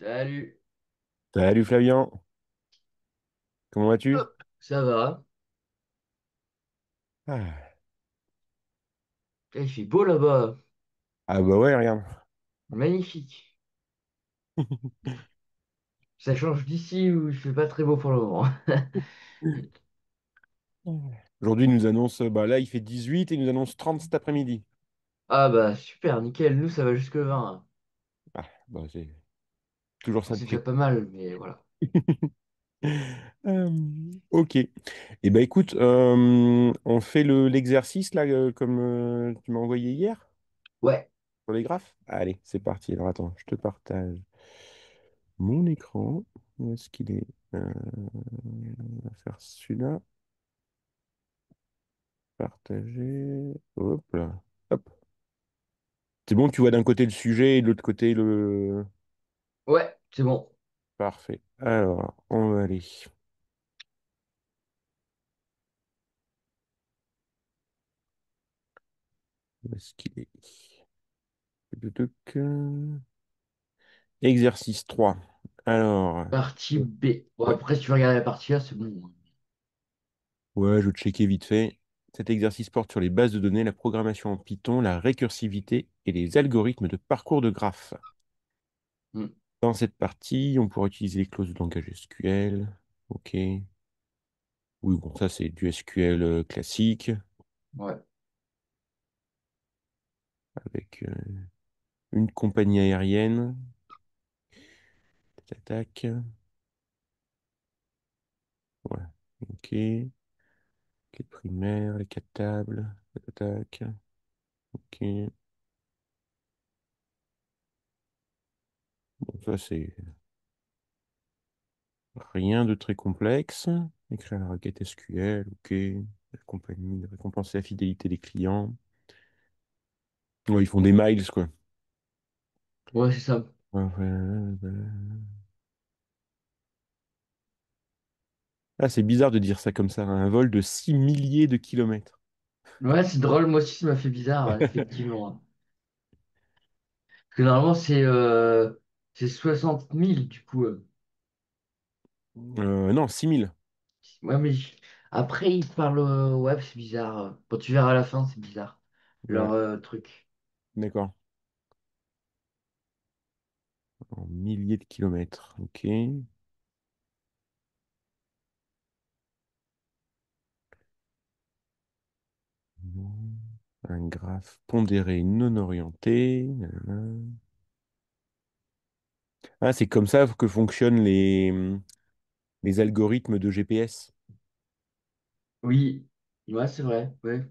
Salut. Salut Flavien, comment vas-tu? Hop, ça va? Ah. Il fait beau là-bas. Ah bah ouais, regarde. Magnifique. Ça change d'ici où il fait pas très beau pour le moment. Aujourd'hui, il nous annonce, bah là, il fait 18 et il nous annonce 30 cet après-midi. Ah bah super, nickel. Nous, ça va jusque 20, hein. Ah, bah c'est toujours Bon, ça de c'est déjà prix. pas mal, mais voilà. Euh, ok. Et bah écoute, on fait l'exercice là, comme tu m'as envoyé hier Ouais, sur les graphes. Allez, c'est parti. Alors attends, je te partage mon écran. Où est-ce qu'il est? On va faire celui-là. Partager. Hop là. Hop. C'est bon, tu vois d'un côté le sujet et de l'autre côté le... ouais, c'est bon. Parfait. Alors, on va aller. Où est-ce qu'il est? Tuc, exercice 3. Alors, Partie B. Bon, ouais, après, si tu veux regarder la partie A, c'est bon, hein. ouais, je vais checker vite fait. Cet exercice porte sur les bases de données, la programmation en Python, la récursivité et les algorithmes de parcours de graphes. Hmm, Dans cette partie, on pourra utiliser les clauses de langage SQL. OK. Oui, bon, ça, c'est du SQL classique ouais. avec une compagnie aérienne. Tac, tac. Ouais. OK. Quête primaire, les quatre tables. Tac, tac, tac. OK. Bon, ça, c'est rien de très complexe. Écrire la requête SQL, OK. La compagnie, récompenser la fidélité des clients. Ouais, ils font des miles, quoi. Ouais, c'est ça. Ouais, ouais. Ah, c'est bizarre de dire ça comme ça, hein. Un vol de 6 milliers de kilomètres. Ouais, c'est drôle. Moi aussi, ça m'a fait bizarre, effectivement. Parce que normalement, c'est 60 000 du coup. Non, 6 000. Ouais, mais après, ils parlent. Ouais, c'est bizarre. Quand tu verras à la fin, c'est bizarre. Ouais, Leur truc. d'accord. En milliers de kilomètres. OK. Un graphe pondéré non orienté. Nanana. Ah, c'est comme ça que fonctionnent les algorithmes de GPS. Oui, ouais, c'est vrai. Ouais.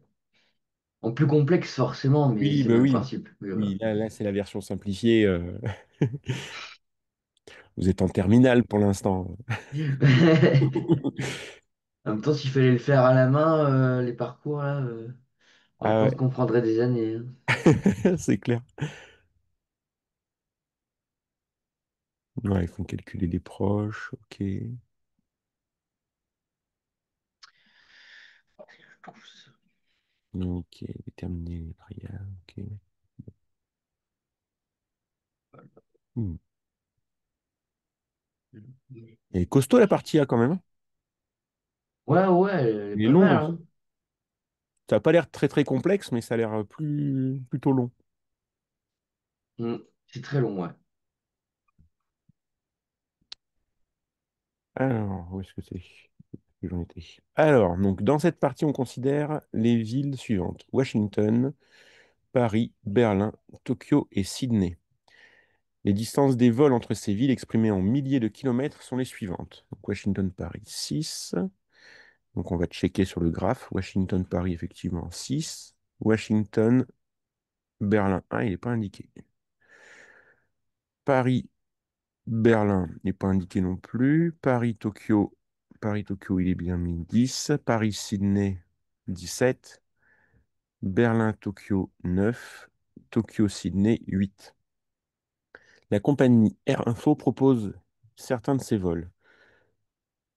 En plus complexe, forcément, mais Oui, c'est le bah même oui. principe. Oui, voilà. Oui, là c'est la version simplifiée. Vous êtes en terminale pour l'instant. En même temps, s'il fallait le faire à la main, les parcours, là, par Ah contre, ouais, qu'on prendrait des années, hein. c'est clair. Ouais, ils font calculer les proches. OK. OK. Déterminer les variables. OK. Hmm. Elle est costaud la partie A quand même, hein. Ouais, ouais, elle est Il est pas long, mal, hein. hein. Ça n'a pas l'air très très complexe, mais ça a l'air plutôt long. Mm. C'est très long, ouais. Alors, où est-ce que c'est? Où j'en étais. Alors, donc dans cette partie, on considère les villes suivantes: Washington, Paris, Berlin, Tokyo et Sydney. Les distances des vols entre ces villes exprimées en milliers de kilomètres sont les suivantes. Donc, Washington, Paris, 6. Donc on va checker sur le graphe. Washington, Paris, effectivement, 6. Washington, Berlin, 1, il n'est pas indiqué. Paris, Berlin n'est pas indiqué non plus. Paris, Tokyo, il est bien mis 10. Paris, Sydney, 17. Berlin, Tokyo, 9. Tokyo, Sydney, 8. La compagnie Air Info propose certains de ces vols.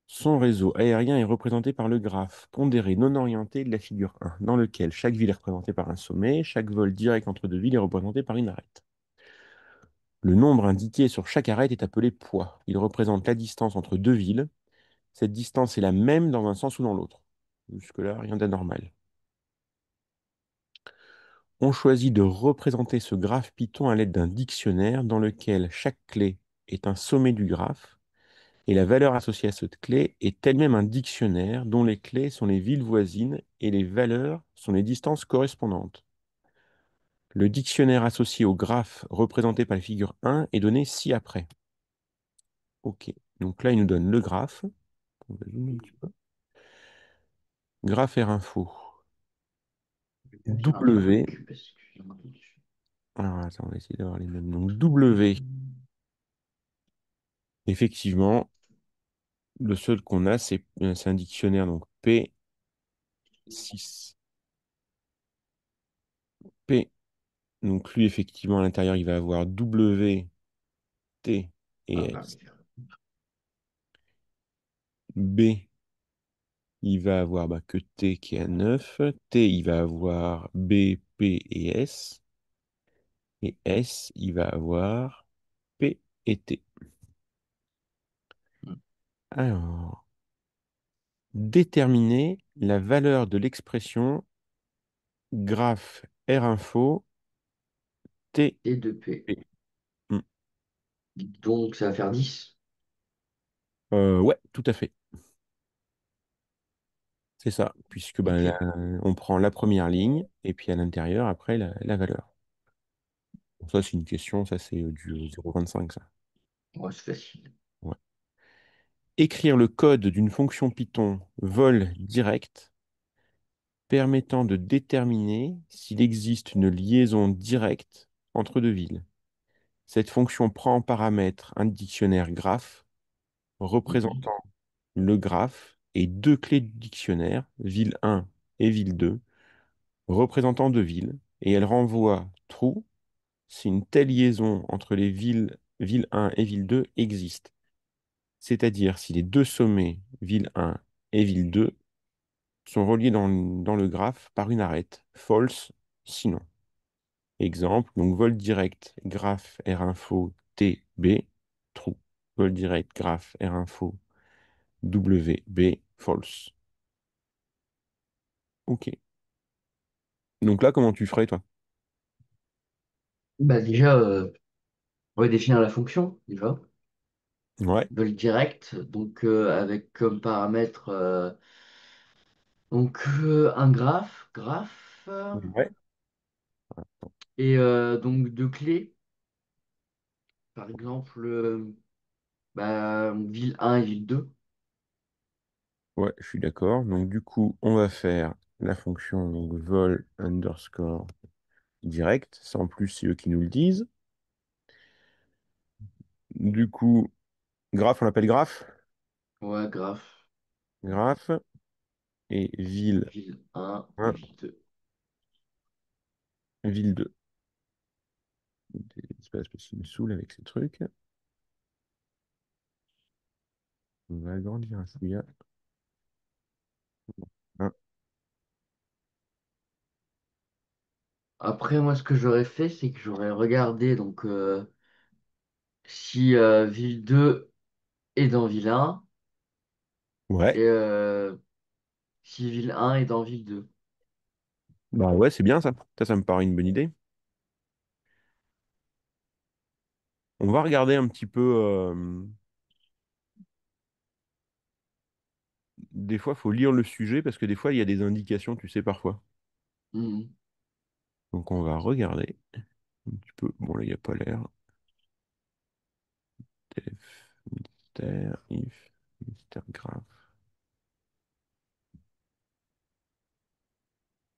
Son réseau aérien est représenté par le graphe pondéré non orienté de la figure 1, dans lequel chaque ville est représentée par un sommet, chaque vol direct entre deux villes est représenté par une arête. Le nombre indiqué sur chaque arête est appelé poids. Il représente la distance entre deux villes. Cette distance est la même dans un sens ou dans l'autre. Jusque-là, rien d'anormal. On choisit de représenter ce graphe Python à l'aide d'un dictionnaire dans lequel chaque clé est un sommet du graphe et la valeur associée à cette clé est elle-même un dictionnaire dont les clés sont les villes voisines et les valeurs sont les distances correspondantes. Le dictionnaire associé au graphe représenté par la figure 1 est donné ci-après. OK. Donc là, il nous donne le graphe. On va zoomer un petit peu. Graphe R info. Je vais dire un W. truc parce que j'ai un doute. Alors, attends, on va essayer d'avoir les mêmes. Donc W, effectivement, le seul qu'on a, c'est un dictionnaire. Donc P6. P. Donc lui, effectivement, à l'intérieur, il va avoir W, T Ah et bah S. oui. B, il va avoir bah, que T qui est à 9. T, il va avoir B, P et S. Et S, il va avoir P et T. Alors, déterminer la valeur de l'expression graphe R info T Et 2P. P. Hmm. Donc ça va faire 10. Ouais, tout à fait. C'est ça, puisque ben, Ok. on prend la première ligne et puis à l'intérieur, après, la valeur. Bon, ça, c'est une question, ça, c'est du 0,25, ça. Ouais, c'est facile. Ouais. Écrire le code d'une fonction Python vol direct permettant de déterminer s'il existe une liaison directe entre deux villes. Cette fonction prend en paramètre un dictionnaire graphe Mhm. représentant le graphe et deux clés du dictionnaire, ville 1 et ville 2, représentant deux villes, et elle renvoie true si une telle liaison entre les villes ville 1 et ville 2 existe, c'est-à-dire si les deux sommets ville 1 et ville 2 sont reliés dans le graphe par une arête, false sinon. Exemple, donc vol direct graphe R info TB, true. Vol direct graphe R info WB, false. Ok. Donc là, comment tu ferais, toi? Bah déjà, on va définir la fonction, déjà. Ouais. Vol direct, donc avec comme paramètre un graphe, Ouais. et donc deux clés, par exemple ville 1 et ville 2. Ouais, je suis d'accord. Donc du coup, on va faire la fonction donc, vol underscore direct. Ça en plus, c'est eux qui nous le disent. Du coup, graphe, on l'appelle graphe. Ouais, graphe, Graphe et ville ville 1 et 1, ville 2. ville 2. Des espaces parce qu'il me saoule avec ces trucs. On va agrandir un chouïa. 1. Après, moi, ce que j'aurais fait, c'est que j'aurais regardé donc si ville 2 est dans ville 1 Ouais. et si ville 1 est dans ville 2. Bah ouais, c'est bien ça. Ça me paraît une bonne idée. On va regarder un petit peu. Des fois, il faut lire le sujet parce que des fois, il y a des indications, tu sais, parfois. Mhm. Donc, on va regarder un petit peu. Bon, là, il n'y a pas l'air. Def, mystère, if, mystère graph.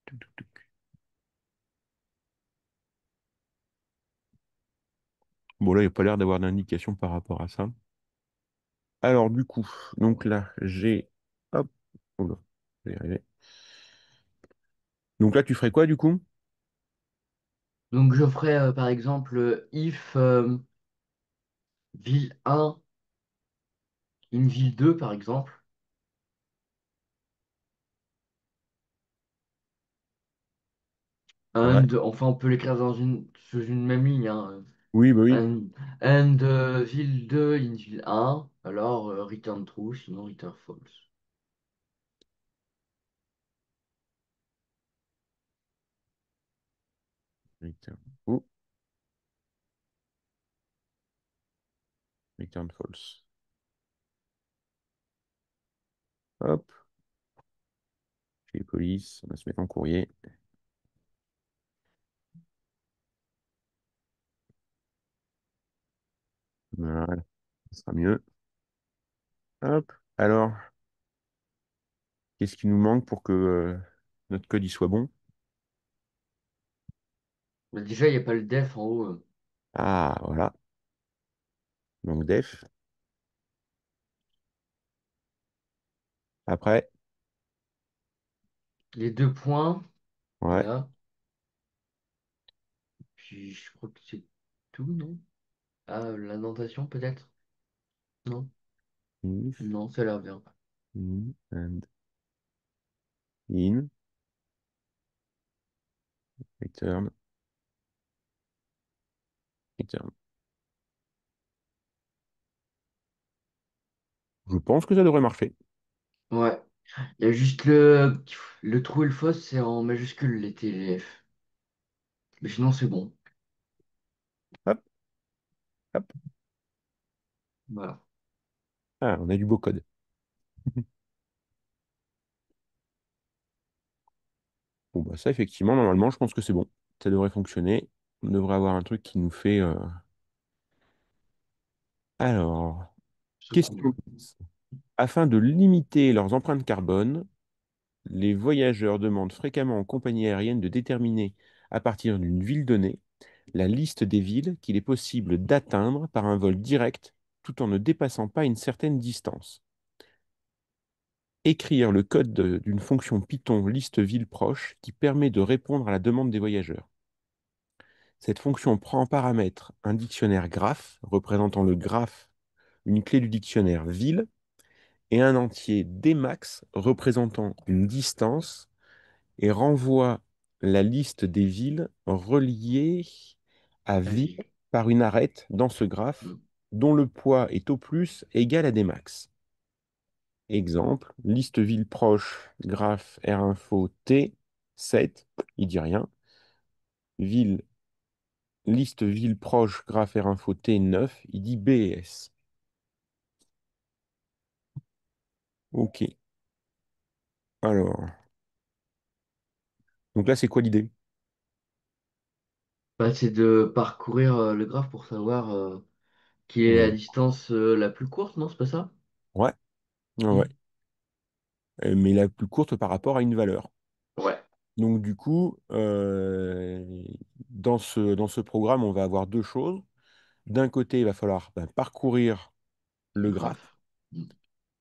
Tuc, tuc, tuc. Bon, là, il n'y a pas l'air d'avoir d'indication par rapport à ça. Alors, du coup, donc là, j'ai. Hop. Oula, je vais y arriver. Donc là, tu ferais quoi, du coup? Donc, je ferais par exemple if ville 1, une ville 2, par exemple. Ouais. Enfin, on peut l'écrire sous une même ligne, hein. Oui, bah oui. And ville 2 in ville 1, alors return true, sinon return false. Return. Oh, return false. Hop, chez les polices, on va se mettre en courrier. Voilà, ça sera mieux. Hop, alors, qu'est-ce qui nous manque pour que notre code y soit bon? Mais déjà, il n'y a pas le def en haut. Ah, voilà. Donc def. Après, Les deux points, ouais. là. Puis je crois que c'est tout, non? Ah, la notation peut-être? Non? If, Non, ça a l'air bien. in, and in, return, return. Je pense que ça devrait marcher. Ouais. Il y a juste le trou et le fausse, c'est en majuscule, les TLF. Mais sinon, c'est bon. Hop, hop. Voilà. Ah, on a du beau code. Bon, bah ça, effectivement, normalement, je pense que c'est bon. Ça devrait fonctionner. On devrait avoir un truc qui nous fait. Alors, C'est cool. question 10. Afin de limiter leurs empreintes carbone, les voyageurs demandent fréquemment aux compagnies aériennes de déterminer, à partir d'une ville donnée, la liste des villes qu'il est possible d'atteindre par un vol direct tout en ne dépassant pas une certaine distance. Écrire le code d'une fonction Python liste ville proche qui permet de répondre à la demande des voyageurs. Cette fonction prend en paramètre un dictionnaire graphe représentant le graphe, une clé du dictionnaire ville et un entier Dmax représentant une distance et renvoie la liste des villes reliées à La ville ville. par une arête dans ce graphe Mm. dont le poids est au plus égal à Dmax. Exemple, liste ville proche, graphe Rinfo T, 7, il dit rien. Ville, liste ville proche, graphe Rinfo T, 9, il dit BS. Ok, alors, donc là, c'est quoi l'idée? Bah, c'est de parcourir le graphe pour savoir quelle est la Ouais. distance la plus courte, non? C'est pas ça? Ouais, ouais, ouais. Mm. Mais la plus courte par rapport à une valeur. Ouais. Donc, du coup, dans ce programme, on va avoir deux choses. D'un côté, il va falloir parcourir le Le graphe, graphe. Mm.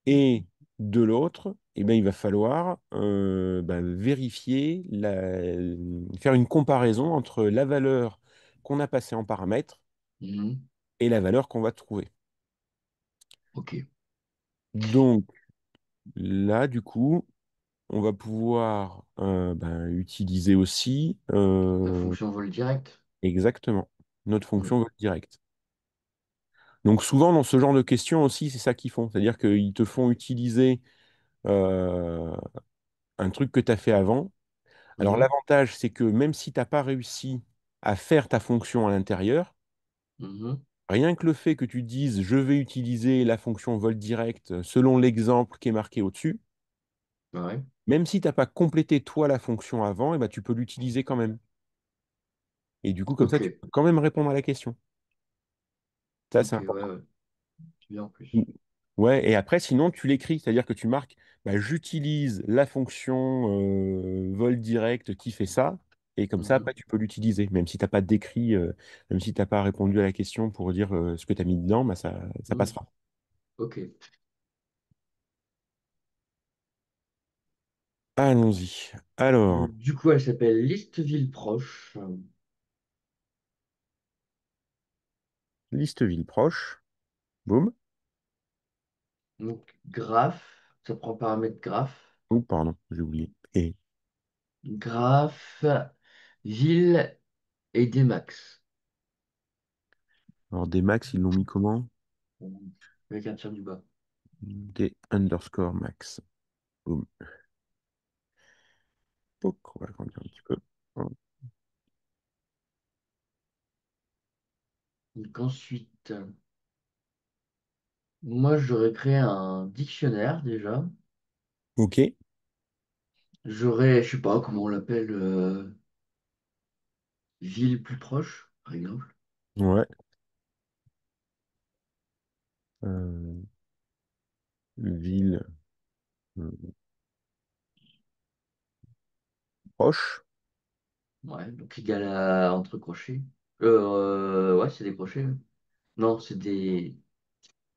et de l'autre, eh ben, il va falloir vérifier, faire une comparaison entre la valeur qu'on a passée en paramètre Mhm. et la valeur qu'on va trouver. Ok. Donc, là, du coup, on va pouvoir utiliser aussi La fonction vol direct. exactement notre Mm. fonction vol direct. Donc souvent dans ce genre de questions aussi, c'est ça qu'ils font. C'est-à-dire qu'ils te font utiliser euh, un truc que tu as fait avant. Alors Mhm. l'avantage, c'est que même si tu n'as pas réussi à faire ta fonction à l'intérieur, Mhm. rien que le fait que tu dises je vais utiliser la fonction vol direct selon l'exemple qui est marqué au-dessus, Ouais. même si tu n'as pas complété toi la fonction avant, eh ben, tu peux l'utiliser quand même. Et du coup, comme ça, Ok. tu peux quand même répondre à la question. Ça, Ok, c'est ouais, important. ouais. C'est bien en plus. Mm. Ouais, et après, sinon, tu l'écris, c'est-à-dire que tu marques, j'utilise la fonction vol direct qui fait ça, et comme ça, Mhm. après, tu peux l'utiliser, même si tu n'as pas décrit, même si tu n'as pas répondu à la question pour dire ce que tu as mis dedans, bah, ça Mm. passera. Ok. Allons-y. Alors, Donc, du coup, elle s'appelle liste ville proche. liste ville proche, boum. Donc, graphe. Ça prend paramètre graphe. Oh, pardon, j'ai oublié. Et Graphe, ville et des max. Alors, des max, ils l'ont mis comment? Avec un tir du bas. Des underscore max. Boum. Pouc, on va agrandir un petit peu. Donc ensuite, moi j'aurais créé un dictionnaire déjà. Ok. J'aurais, je sais pas comment on l'appelle, ville plus proche, par exemple. Ouais. Euh, ville euh, proche. Ouais, donc égal à entre crochets. Ouais, c'est des crochets. Ouais. Non, c'est des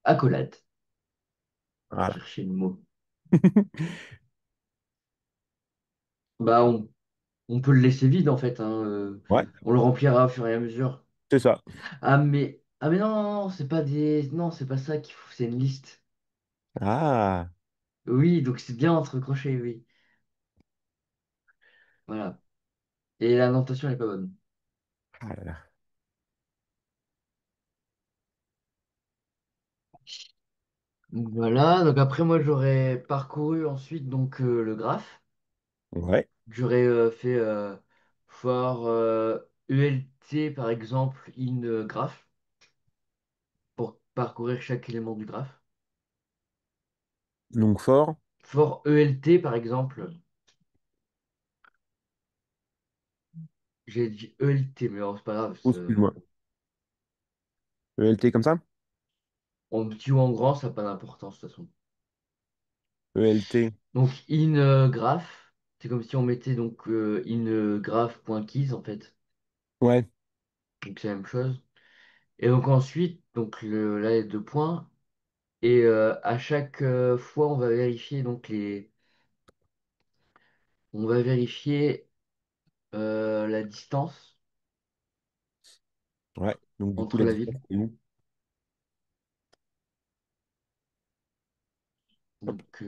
accolades. Voilà. Chercher le mot. Bah, on peut le laisser vide en fait, hein, Ouais, on le remplira au fur et à mesure. c'est ça. Ah mais non, non, non, c'est pas des. Non, c'est pas ça qu'il faut, c'est une liste. Ah. Oui, donc c'est bien entre crochets, oui. Voilà. Et la notation n'est pas bonne. Ah là là. Donc voilà, donc après moi j'aurais parcouru ensuite donc le graphe. Ouais. J'aurais fait for ULT par exemple in graph pour parcourir chaque élément du graphe. Donc fort. For ELT par exemple, j'ai dit ELT, mais alors, c'est pas grave, Oh, excuse-moi. ELT comme ça? en petit ou en grand, ça n'a pas d'importance de toute façon. ELT. Donc in graph, c'est comme si on mettait donc in graph.keys en fait. Ouais. Donc c'est la même chose. Et donc ensuite, donc là il y a deux points. Et à chaque fois, on va vérifier la distance Ouais. Donc du coup, entre la la distance, ville. c'est où? Hop. Donc,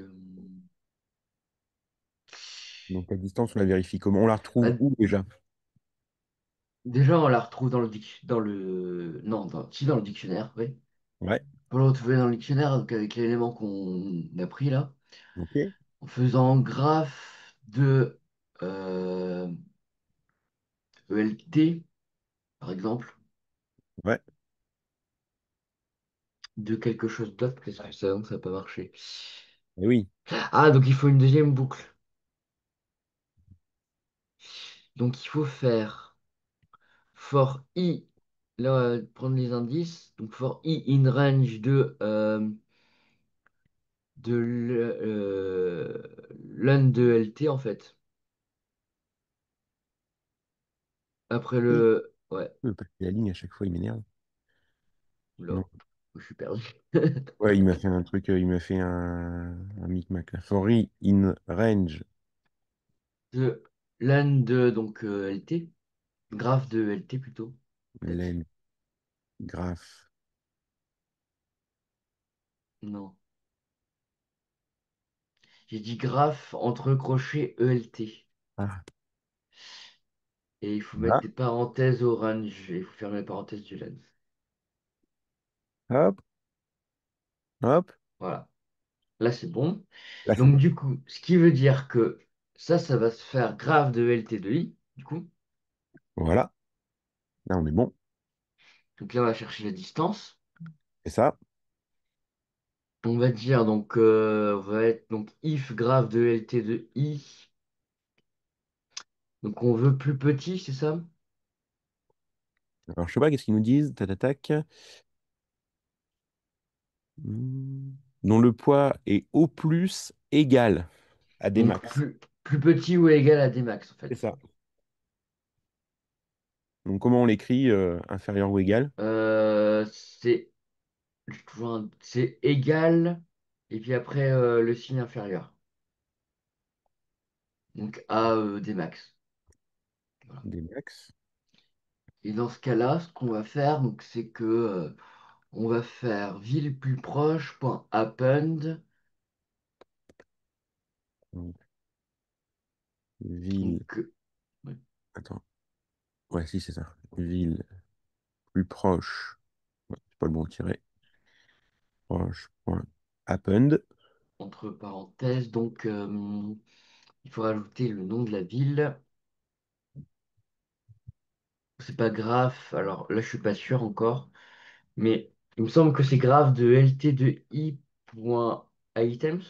Donc la distance, on la vérifie comment? On la retrouve bah, où déjà? déjà, on la retrouve dans le, non, si dans le dictionnaire, oui. Ouais. Pour le retrouver dans le dictionnaire, donc avec l'élément qu'on a pris là, Ok. en faisant graphe de euh, ELT, par exemple, Ouais. de quelque chose d'autre, qu'est-ce que ça, ça n'a pas marché. Et oui. Ah, donc il faut une deuxième boucle. Donc il faut faire for i, là, prendre les indices. Donc for i in range l'un de LT en fait. Après Oui. le. Ouais, Parce que la ligne, à chaque fois, il m'énerve. là, Non. je suis perdu. Ouais, il m'a fait un truc, il m'a fait un micmac là. For i in range. De l'un de donc LT. Graphe de LT plutôt, peut-être. Len graph. Non. J'ai dit graphe entre crochets ELT. Ah. Et il faut mettre Voilà. des parenthèses au range. Et il faut fermer les parenthèses du lens. Hop. Hop. Voilà. Là, c'est bon. Là, c'est Donc, bon. du coup, ce qui veut dire que ça va se faire graphe de LT de I, du coup. Voilà. Là, on est bon. Donc là, on va chercher la distance. Et ça. On va dire, donc, on va être, donc, if graphe de LT de I. Donc, on veut plus petit, c'est ça? Alors, je sais pas, qu'est-ce qu'ils nous disent? Tac. Dont le poids est au plus égal à des Donc, max. plus petit ou égal à D max, en C'est fait. ça. Donc, comment on l'écrit? Inférieur ou égal? C'est c'est égal, et puis après, le signe inférieur. Donc, à D max. Voilà. Des max. Et dans ce cas-là, ce qu'on va faire, donc, c'est que on va faire ville plus proche, point append. Donc, ville. Donc, ouais. Attends. Ouais, si, c'est ça. Ville plus proche. pas le bon tiret. Proche point append. Entre parenthèses, donc il faut rajouter le nom de la ville. C'est pas grave, alors là je suis pas sûr encore, mais il me semble que c'est grave de lt de i.items,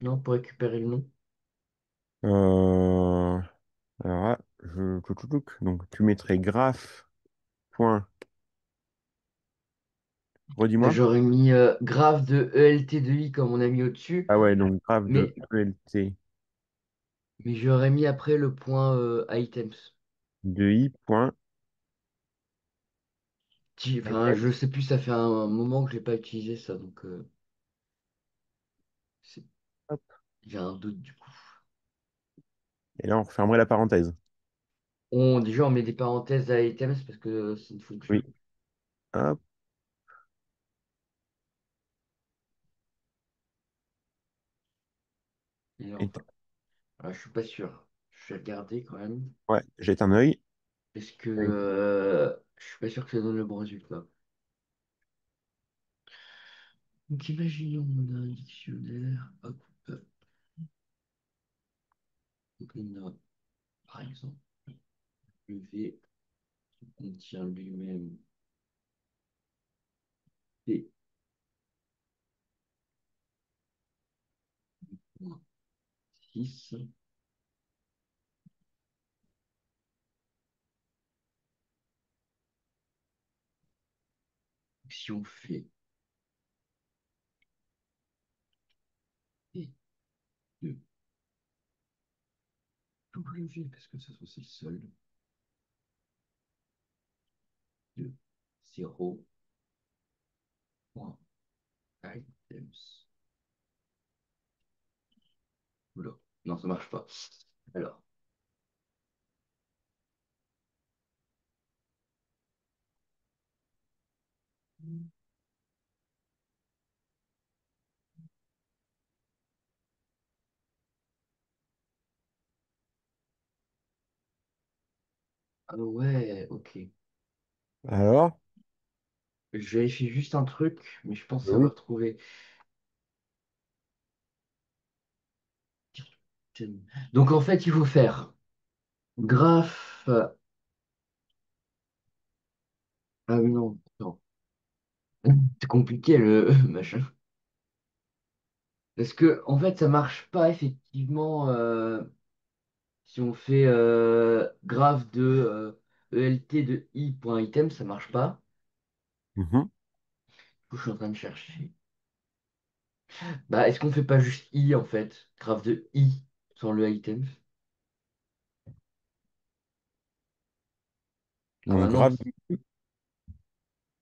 non, pour récupérer le nom. Euh, alors là, donc tu mettrais graph. Point. Bah, Redis-moi. j'aurais mis grave de elt de i comme on a mis au-dessus, Ah ouais, donc graph de mais, ELT mais j'aurais mis après le point items. de I point Enfin, items. je sais plus, ça fait un moment que je l'ai pas utilisé ça, donc c'est- Hop. j'ai un doute du coup. Et là, on refermerait la parenthèse. Déjà, on met des parenthèses à items parce que c'est une fonction. Oui. Hop. Et Et enfin, je suis pas sûr. Je vais regarder quand même. ouais, jette un œil. Parce que Oui. je suis pas sûr que ça donne le bon résultat. Donc imaginons on a un dictionnaire. Hop, hop. Donc on a par exemple le V qui contient lui-même P.6. Si on fait P de W, parce que ça c'est le seul, de 0.items. Oula, non, ça marche pas. Alors, ah ouais, ok. Alors? Je vérifie juste un truc, mais je pense Oui. avoir trouvé. Donc en fait, il faut faire graphe. Ah oui, non, non. C'est compliqué le machin. Parce que en fait, ça marche pas effectivement si on fait graphe de ELT de i.item, ça marche pas. Mhm. Du coup, je suis en train de chercher. Bah, est-ce qu'on fait pas juste i en fait? Graphe de i sans le item? Ah bah Donc non, graph.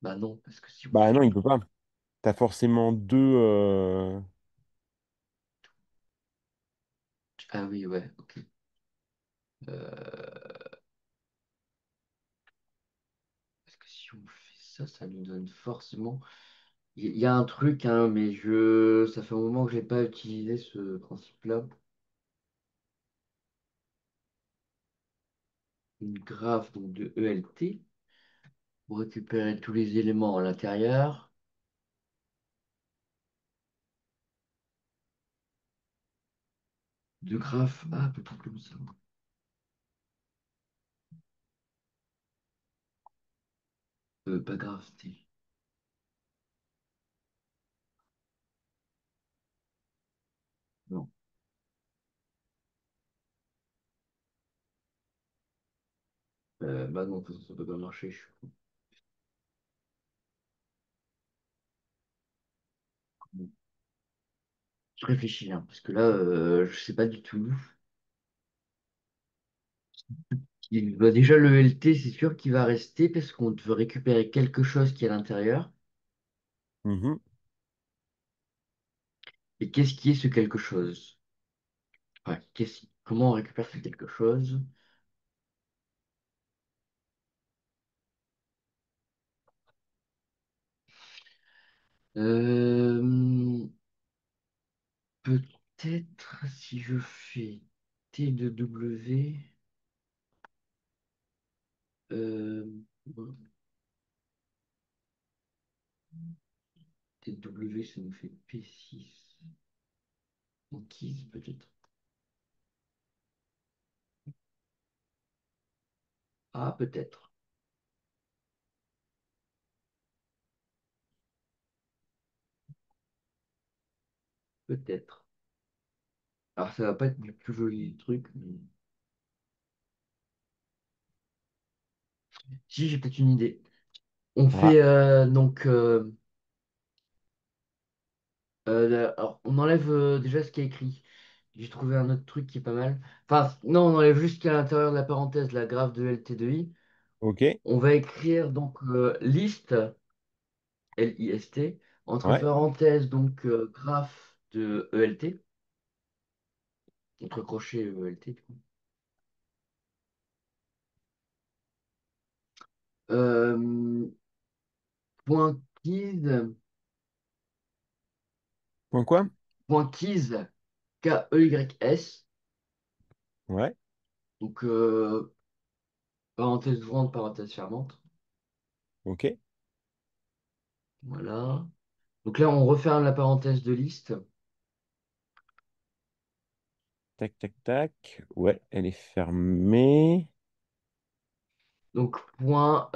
bah non, parce que si on Bah fait. non, il peut pas. T'as forcément deux. Ah oui, ouais, ok. Euh, Parce que si on fait ça, ça nous donne forcément. Il y a un truc, hein, mais ça fait un moment que je n'ai pas utilisé ce principe-là. Une graphe donc, de ELT pour récupérer tous les éléments à l'intérieur. De graphe, ah, peut-être comme ça. Pas graphe T. Non. Bah non, ça peut pas marcher. Je réfléchis, hein, parce que là, je sais pas du tout. Bah, déjà, le LT, c'est sûr qu'il va rester parce qu'on veut récupérer quelque chose qui est à l'intérieur. Mhm. Et qu'est-ce qui est ce quelque chose? Enfin, comment on récupère ce quelque chose? Euh, Peut-être si je fais T de W, euh, TW, ça nous fait P6. Conquise, peut-être. Ah, peut-être. Peut-être. Alors, ça va pas être le plus joli truc, mais... Si, j'ai peut-être une idée. On Ah, fait donc... alors, on enlève déjà ce qui est écrit. J'ai trouvé un autre truc qui est pas mal. Enfin, non, on enlève juste ce qui est à l'intérieur de la parenthèse, la graphe de LT2I. ok. On va écrire donc liste, List, entre Ouais. parenthèses, donc graphe de ELT, entre crochets ELT, du coup. Euh, point keys, Point quoi? point keys, Keys, Ouais. donc parenthèse ouvrante, parenthèse fermante. Ok. Voilà. Donc là, on referme la parenthèse de liste. Tac, tac, tac. Ouais, elle est fermée. Donc point,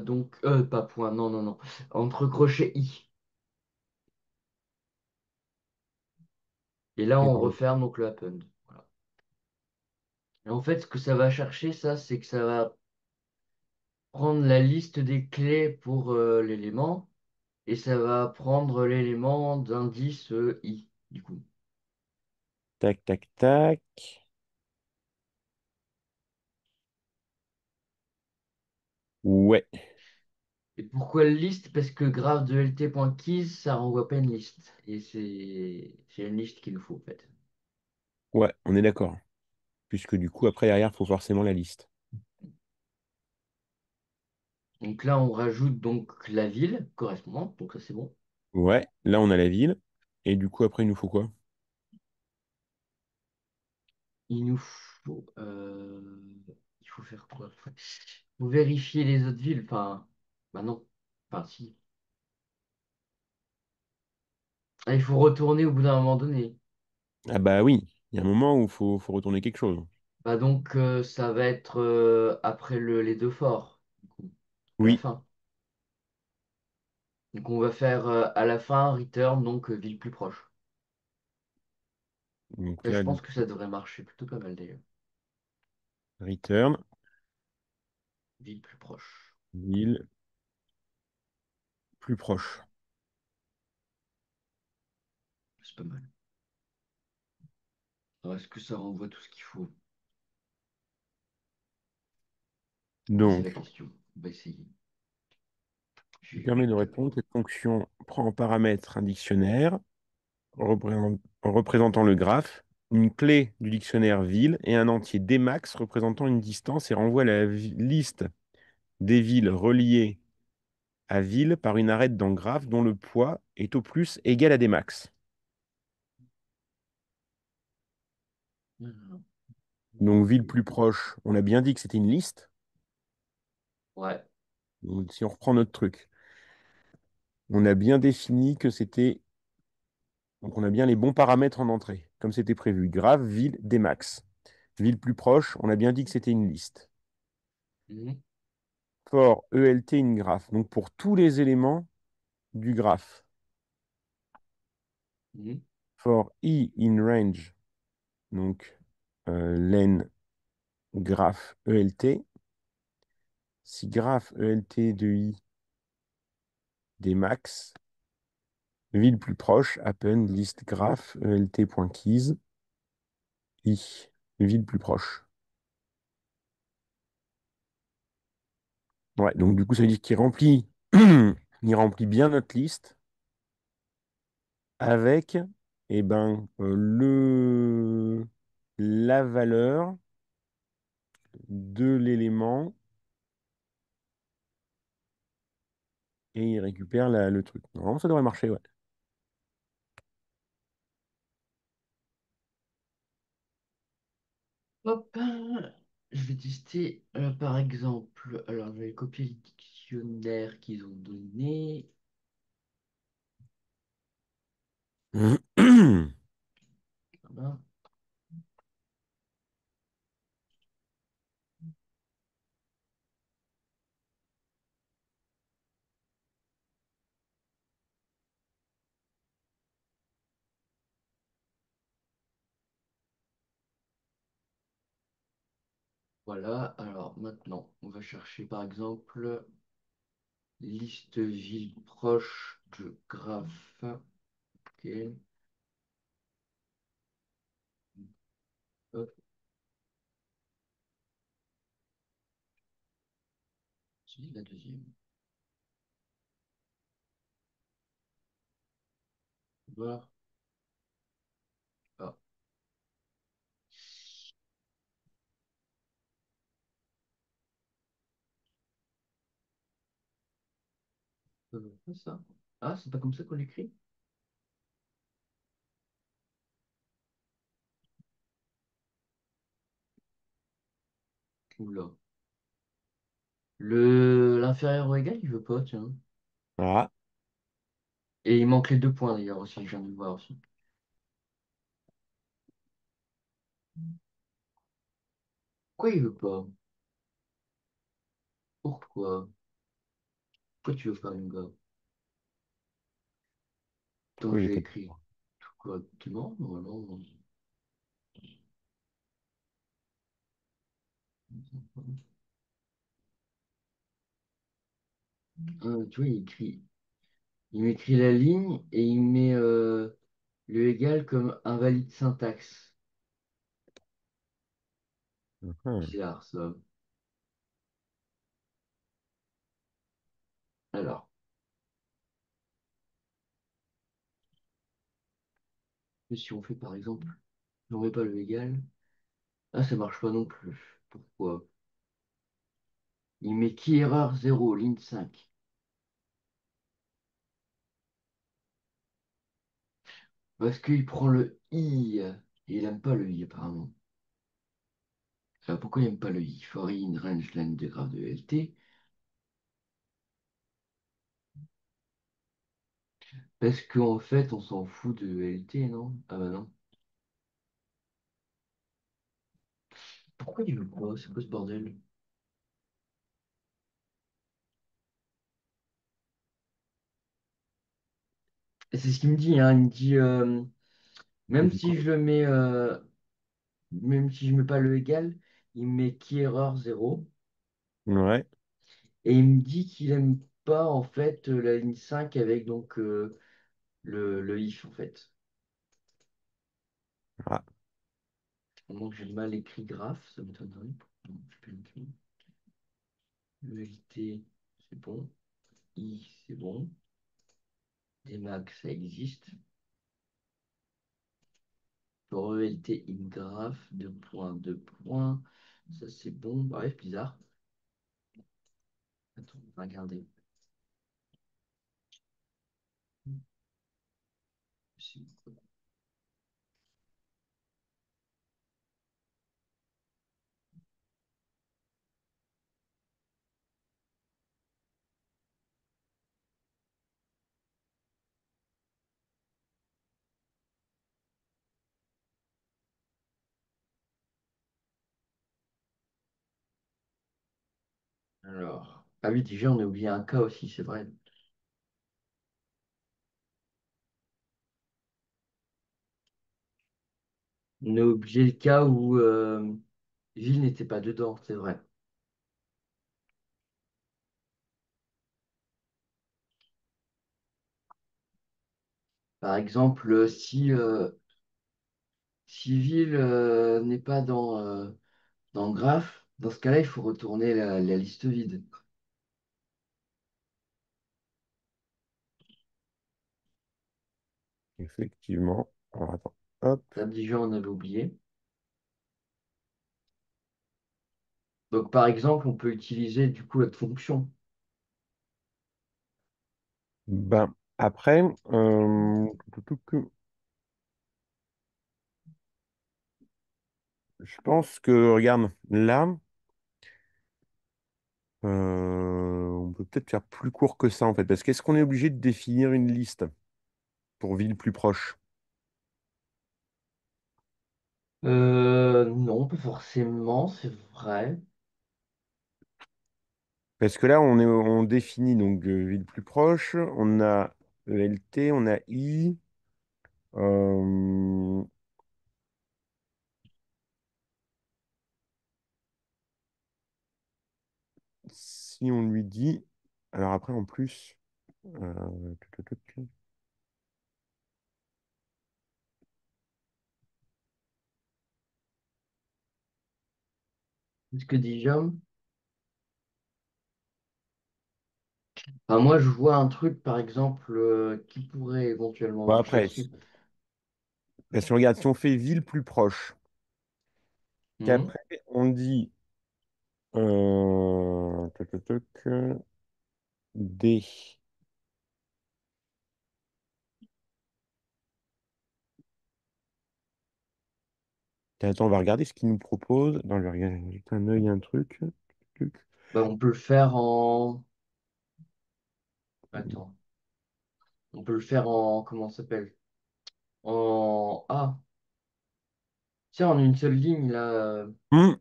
donc pas point, non, non, non. Entre crochets I. Et là, Et on on- referme donc le append. Voilà. Et en fait, ce que ça va chercher, ça, c'est que ça va prendre la liste des clés pour l'élément et ça va prendre l'élément d'indice I, du coup. Tac, tac, tac. Ouais. Et pourquoi le liste? Parce que graphe de lt.keys, ça renvoie pas une liste. Et c'est une liste qu'il nous faut, en fait. Ouais, on est d'accord. Puisque du coup, après, derrière, il faut forcément la liste. Donc là, on rajoute donc la ville correspondante, donc ça c'est bon. Ouais, là, on a la ville. Et du coup, après, il nous faut quoi? Il nous faut, il faut faire quoi? Faut vérifier les autres villes. Enfin, bah non. Enfin, si. Ah, il faut retourner au bout d'un moment donné. Ah bah oui, il y a un moment où faut retourner quelque chose. Bah donc, ça va être après les deux forts, du coup, à la Oui. fin. Donc, on va faire à la fin return, donc ville plus proche. Donc Là, je là, du pense que ça coup, devrait marcher plutôt pas mal d'ailleurs. return, Ville plus proche. ville, plus proche. C'est pas mal. Alors, est-ce que ça renvoie tout ce qu'il faut? Ça, c'est la Donc, question. On va essayer. qui J'ai permet de répondre, d'abord. cette fonction prend en paramètre un dictionnaire représentant le graphe, une clé du dictionnaire ville et un entier Dmax représentant une distance et renvoie la liste des villes reliées à ville par une arête dans graphe dont le poids est au plus égal à Dmax. Donc, ville plus proche, on a bien dit que c'était une liste. Ouais. Donc, si on reprend notre truc, on a bien défini que c'était. Donc, on a bien les bons paramètres en entrée, comme c'était prévu. Grave, ville, Dmax. Ville plus proche, on a bien dit que c'était une liste. Mhm. For ELT in graph. Donc, pour tous les éléments du graphe. Mhm. For I in range. Donc, len graph ELT. Si graphe ELT de I Dmax. Ville plus proche, append list graph ELT.keys. I. Ville plus proche. Ouais, donc du coup, ça veut dire qu'il remplit, il remplit bien notre liste avec la valeur de l'élément et il récupère le truc. Normalement, ça devrait marcher, ouais. Hop. Je vais tester par exemple. Alors, je vais copier le dictionnaire qu'ils ont donné. Voilà. Voilà, alors maintenant, on va chercher par exemple liste ville proche de graphe. Ok. Hop, c'est la deuxième. Voilà. Ah, ça. Ah, c'est pas comme ça qu'on l'écrit? Oula. L'inférieur ou égal, il veut pas, tiens. Ah, Et il manque les 2 points d'ailleurs aussi, je viens de le voir aussi. Pourquoi il veut pas? Pourquoi? Pourquoi tu veux pas, mon gars? Attends, pourquoi il veut j'ai pas? écrit tout correctement, normalement. Tu vois, il m'écrit la ligne et il met le égal comme invalide syntaxe. Ah, Bizarre ça. Alors, si on fait par exemple, on met pas le égal, ah ça marche pas non plus. Pourquoi? Il met qui erreur 0 ligne 5. Parce qu'il prend le i et il aime pas le i apparemment. Alors, pourquoi il aime pas le i? Foreign range line de graphe de LT. Parce qu'en fait, on s'en fout de LT, non? Ah bah non. Pourquoi il veut pas? C'est quoi ce bordel? Et c'est ce qu'il me dit, hein. Il me dit, il même dit si quoi? je mets, même si je mets pas le égal, il met qui erreur 0. Ouais. Et il me dit qu'il aime pas en fait la ligne 5 avec donc le if en fait. Ah, Donc j'ai mal écrit graphe, ça m'étonnerait. Non, j'ai pas écrit. Le LT, c'est bon. I, c'est bon. Démag, ça existe. Pour ELT in graph, 2 points, 2 points. Ça c'est bon. Bref, bizarre. Attends, on va regarder. C'est- Alors. Ah oui, déjà on a oublié un cas aussi, c'est vrai. On a oublié le cas où ville n'était pas dedans, c'est vrai. Par exemple, si ville n'est pas dans graphe, dans ce cas-là, il faut retourner la liste vide. effectivement. Alors, attends. Hop. Ça, déjà, on avait oublié. Donc, par exemple, on peut utiliser du coup notre fonction. Ben, après, je pense que, regarde, là, on peut peut-être faire plus court que ça, en fait. Parce qu'est-ce qu'on est obligé de définir une liste pour ville plus proche? Non, pas forcément, c'est vrai. Parce que là, on définit donc ville plus proche. On a ELT, on a I. euh, si on lui dit. Alors après, en plus. Tuc, tuc, tuc. Ce que dit Jam. Enfin, moi, je vois un truc, par exemple, qui pourrait éventuellement Bon, marcher après, aussi. si on regarde, si on fait ville plus proche, Mhm. qu'après, on dit. Tuc, tuc, tuc, D. Attends, on va regarder ce qu'il nous propose. Non, je vais regarder, jeter un œil, un truc. Tuc. Bah, on peut le faire en... Attends. On peut le faire en... Comment ça s'appelle? En... Ah, tiens, en une seule ligne, là. Hmm.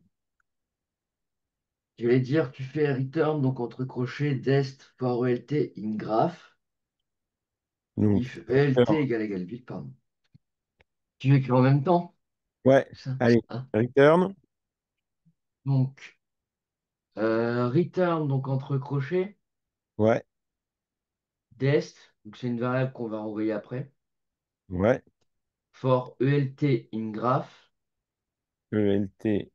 Je vais dire, tu fais return, donc entre crochets, dest, for ELT, in graph. Donc, If ELT alors, égale vide, pardon. Tu écris en même temps? ouais, C'est ça? allez, Ah. return. Donc, return, donc entre crochets, Ouais, dest, donc c'est une variable qu'on va envoyer après. ouais. For ELT in graph. ELT,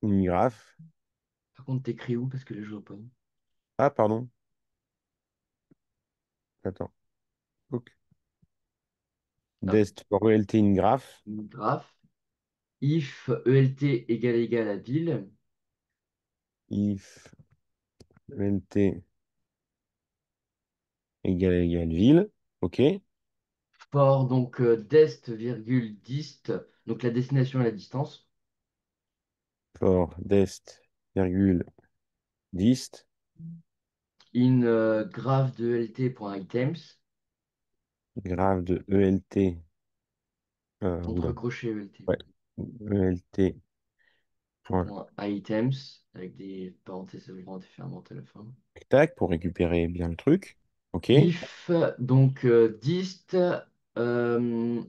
une graphe. Par contre, t'écris où? Parce que les je vois pas. Ah, pardon. Attends. Ok. Ah, Dest for ELT, une graphe. in graph. If ELT égale à ville. If ELT égale ville. OK. For donc dest, virgule, dist, donc la destination et la distance. For dest, virgule, dist. In graph de ELT.items. Graphe de ELT. Entre Oula. crochets ELT. Ouais. ELT. Point. Point items, avec des parenthèses ouvrantes et fermantes à la fin. Tac, pour récupérer bien le truc. OK. If, donc dist, euh,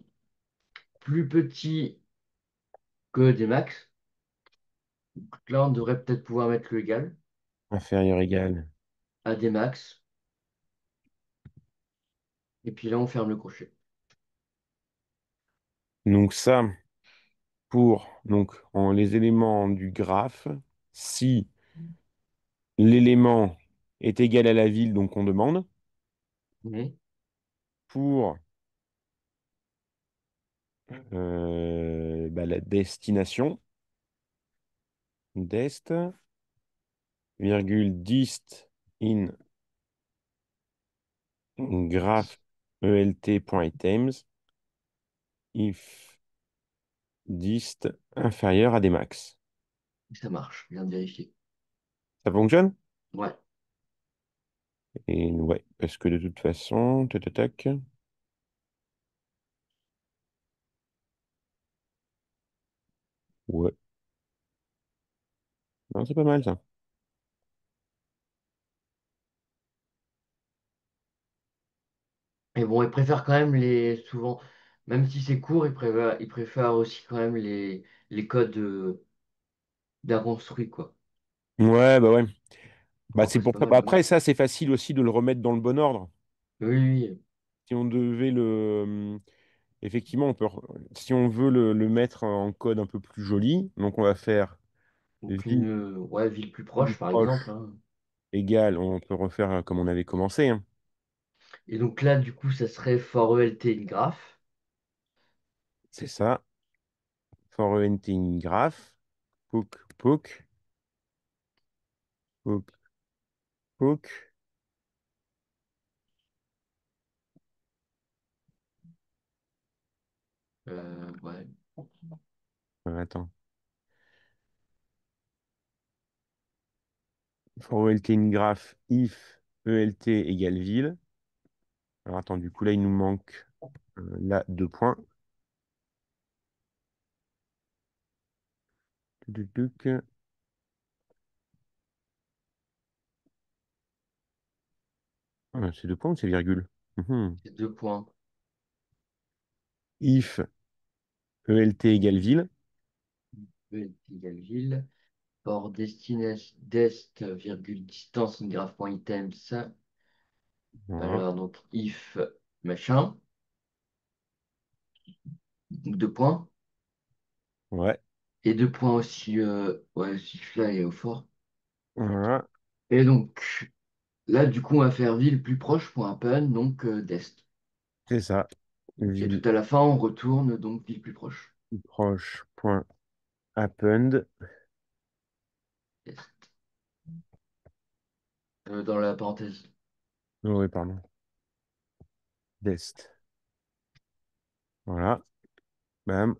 plus petit que des max. Donc là, on devrait peut-être pouvoir mettre le égal Inférieur égal. à des max. Et puis là, on ferme le crochet. Donc ça, pour les éléments du graphe, si l'élément est égal à la ville, donc on demande. Mhm. Pour la destination, dest, virgule, dist in graph ELT.items, if dist inférieur à des max. Ça marche, je viens de vérifier. Ça fonctionne? Ouais. Et ouais, parce que de toute façon, tac, tac, tac, ouais, non, c'est pas mal ça. Et bon, ils préfèrent quand même souvent, même si c'est court, ils préfèrent aussi quand même les codes bien construits, quoi. Ouais, bah ouais. Bon, Bah c'est après, c'est pour pas ça. mal, Bah, hein. après, ça, c'est facile aussi de le remettre dans le bon ordre. Oui, oui, oui. Si on devait effectivement, si on veut le mettre en code un peu plus joli, donc on va faire Donc ville une ouais, ville plus plus proche, par exemple, proche hein. égale, on peut refaire comme on avait commencé, hein. Et donc là, du coup, ça serait for ELT in graph. C'est ça. For eventing graph, pook, pook, pook, pook. Ouais. Attends. For eventing graph, if ELT égale ville. Alors attends, du coup là, il nous manque là 2 points. Tuc, tuc, tuc. Ah, c'est deux points ou c'est virgule? Mhm. C'est 2 points. If ELT égale ville. E égale ville. Port destination dest, virgule, distance, graph.items. Voilà. Alors, donc, if machin. Donc, 2 points. Ouais. Et 2 points aussi, ouais, if là est au fort. Voilà. Et donc, là, du coup, on va faire ville plus proche pour un pun, donc d'est. C'est ça. Et tout Ville à la fin, on retourne, donc ville plus proche. proche. Point append. Est. Dans la parenthèse. Oh, oui, pardon. Dest. Voilà. Bam.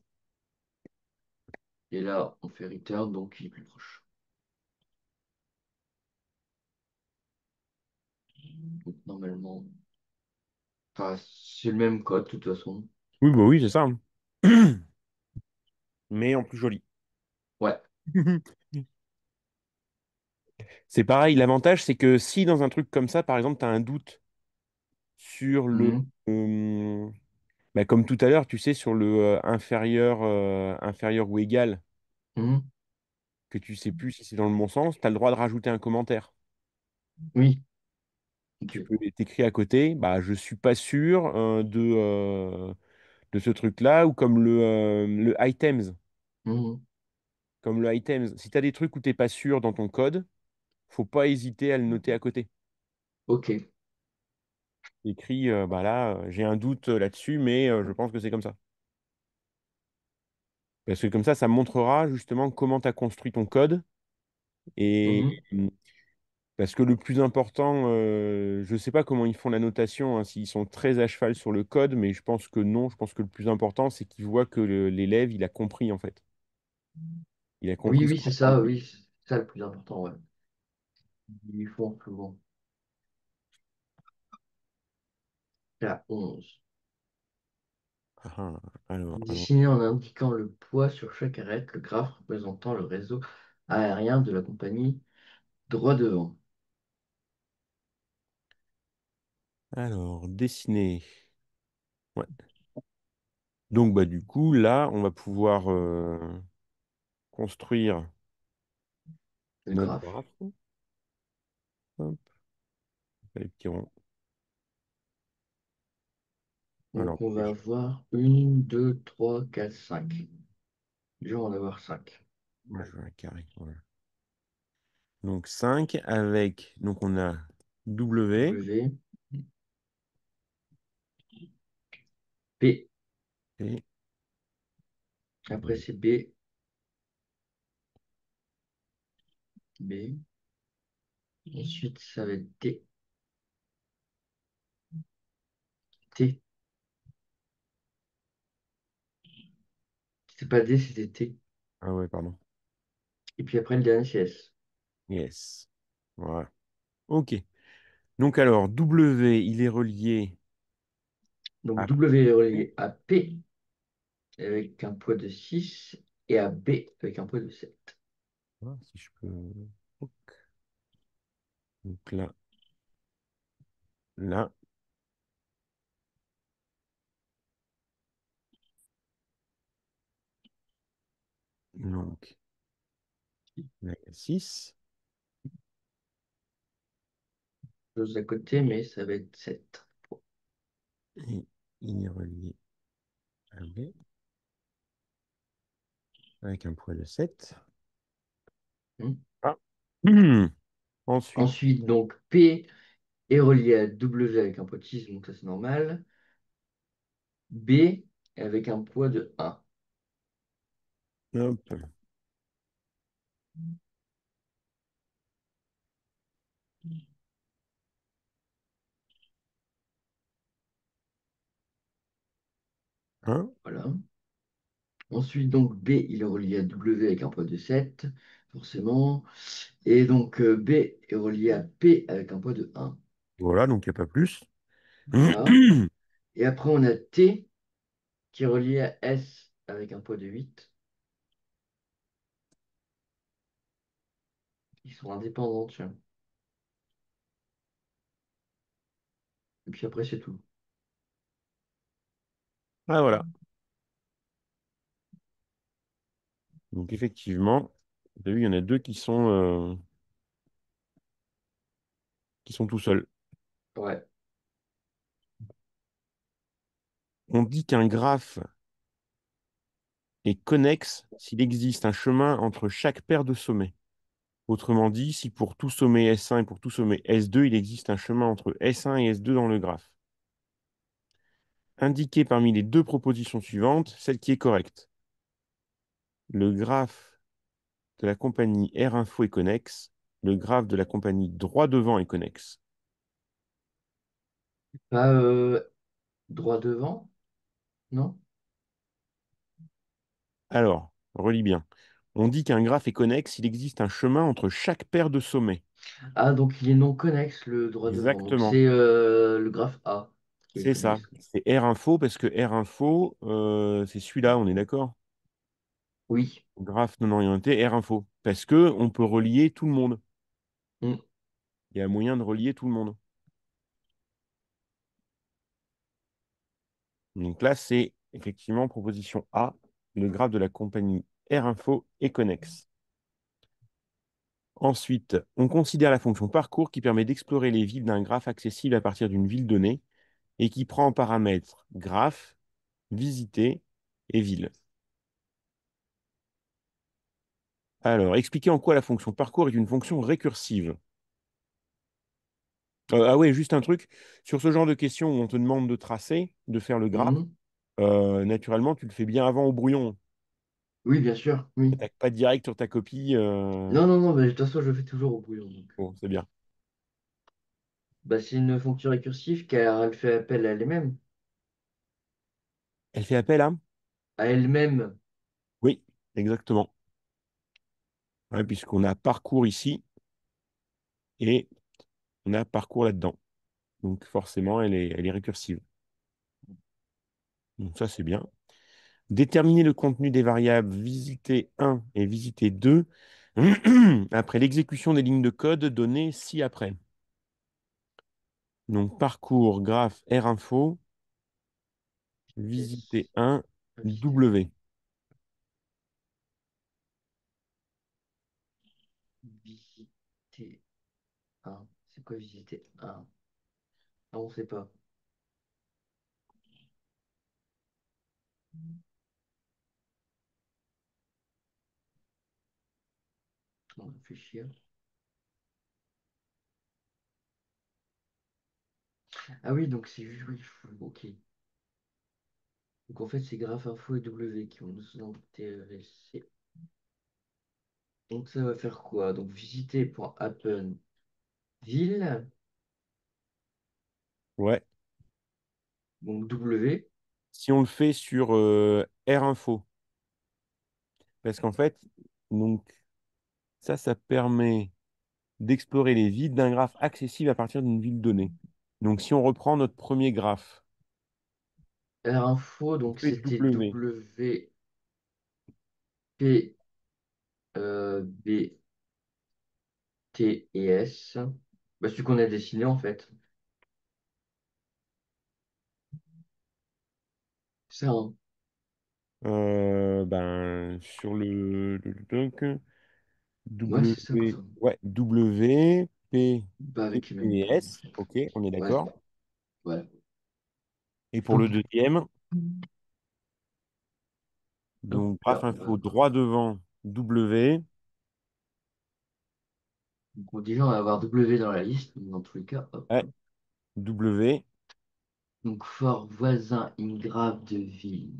Et là, on fait return, donc ville plus proche. Donc, normalement, enfin, c'est le même code, de toute façon. Oui, bah oui, c'est ça, hein. Mais en plus joli. Ouais. C'est pareil, l'avantage, c'est que si dans un truc comme ça, par exemple, tu as un doute sur Mhm. bah, comme tout à l'heure, tu sais, sur le inférieur ou égal, Mhm. que tu sais plus si c'est dans le bon sens, tu as le droit de rajouter un commentaire. Oui. Tu Ok. peux t'écrire à côté, bah, je suis pas sûr de ce truc-là, ou comme le items. Mhm. Comme le items. Si tu as des trucs où tu n'es pas sûr dans ton code, faut pas hésiter à le noter à côté. Ok. Écrit, bah là, j'ai un doute là-dessus, mais je pense que c'est comme ça. Parce que comme ça montrera justement comment tu as construit ton code. Et Mhm. parce que le plus important, je ne sais pas comment ils font la notation, hein, s'ils sont très à cheval sur le code, mais je pense que non. Je pense que le plus important, c'est qu'ils voient que l'élève, il a compris en fait. Il a Oui, compris ce oui, qu'on c'est est en train de ça, dire. oui, c'est ça le plus important, ouais. Ils font souvent. La 11. Ah, ah. Alors, allons. Dessiner en indiquant le poids sur chaque arête, le graphe représentant le réseau aérien de la compagnie droit devant. Alors, dessiner. Ouais. Donc, bah, du coup, là, on va pouvoir construire Le notre graphe. graphe. Hop, les petits ronds. Alors, Donc on va avoir une, 2, 3, 4, 5. Déjà, on va en avoir 5. moi, je veux un carré. Voilà. Donc, 5 avec. Donc, on a W. W, P. Et, Après, c'est B, B. Ensuite, ça va être T, T. C'est pas D, c'était T. ah ouais, pardon. Et puis après, le dernier, c'est S. Yes. Voilà. OK. Donc, alors, W, il est relié Donc à W est P. relié à P avec un poids de 6 et à B avec un poids de 7. Voilà, si je peux. Hop. Donc là, là. Donc, là, il y a 6. Chose à côté, mais ça va être 7. Et il est relié à B avec un poids de 7. Ah. Ensuite, Ensuite, donc P est relié à W avec un poids de 6, donc ça c'est normal. B avec un poids de 1. hop, 1. Voilà. Ensuite, donc B, il est relié à W avec un poids de 7, forcément. Et donc B est relié à P avec un poids de 1. Voilà, donc il n'y a pas plus. Voilà. Et après, on a T qui est relié à S avec un poids de 8. Ils sont indépendants, tiens. Et puis après, c'est tout. Ah voilà. Donc effectivement, tu as vu, il y en a deux qui sont tout seuls. Ouais. On dit qu'un graphe est connexe s'il existe un chemin entre chaque paire de sommets. Autrement dit, si pour tout sommet S1 et pour tout sommet S2, il existe un chemin entre S1 et S2 dans le graphe. Indiquez parmi les deux propositions suivantes celle qui est correcte. Le graphe de la compagnie R-Info est connexe. Le graphe de la compagnie droit devant est connexe. Pas droit devant, non? Alors, relis bien. On dit qu'un graphe est connexe s'il existe un chemin entre chaque paire de sommets. Ah, donc il est non connexe, le droit devant. Donc Exactement. c'est le graphe A qui est C'est ça. connexe. C'est R-Info parce que R-Info, c'est celui-là, on est d'accord? Oui. Graphe non orienté, R-Info. Parce que on peut relier tout le monde. Mm. Il y a moyen de relier tout le monde. Donc là, c'est effectivement proposition A. Le graphe de la compagnie R-Info est connexe. Ensuite, on considère la fonction parcours qui permet d'explorer les villes d'un graphe accessible à partir d'une ville donnée et qui prend en paramètres graphe, visité et ville. Alors, expliquez en quoi la fonction parcours est une fonction récursive. Ah ouais, juste un truc. Sur ce genre de questions où on te demande de tracer, de faire le graphe, Mhm. naturellement, tu le fais bien avant au brouillon. Oui, bien sûr. Oui. T'attaques pas direct sur ta copie. Non, non, non, mais de toute façon, je le fais toujours au brouillon. Donc. Bon, c'est bien. Bah, c'est une fonction récursive car elle fait appel à elle-même. Elle fait appel à? À elle-même. Oui, exactement. Ouais, puisqu'on a parcours ici et on a parcours là-dedans. Donc forcément, elle est récursive. Donc ça, c'est bien. Déterminer le contenu des variables visiter 1 et visiter 2 après l'exécution des lignes de code données ci-après. Donc parcours, graphe, R-info, visiter Yes. 1, Visiter. W. Visiter un. C'est quoi visiter un? Ah, on sait pas. On va réfléchir. Ah oui, donc c'est juste. Oui, ok. Donc en fait, c'est graph info et W qui vont nous intéresser. Donc ça va faire quoi? Donc visiter.happen ville. Ouais. Donc W. Si on le fait sur R-info, parce qu'en fait, donc ça permet d'explorer les villes d'un graphe accessible à partir d'une ville donnée. Donc si on reprend notre premier graphe, R info, on donc fait c'était W. W P B T et S. Bah, celui qu'on a dessiné en fait. Ça, hein. Ben, sur donc, Ouais, c'est ça. W, ouais, W, P, Bah, T avec les mêmes et points. S, ok, on est Ouais, d'accord. ouais. Et pour le Donc, deuxième, hop donc graphe là. info droit devant W, Donc, déjà, on va avoir W dans la liste, donc dans tous les cas. Hop. ouais, W, Donc, fort voisin, une grave de ville.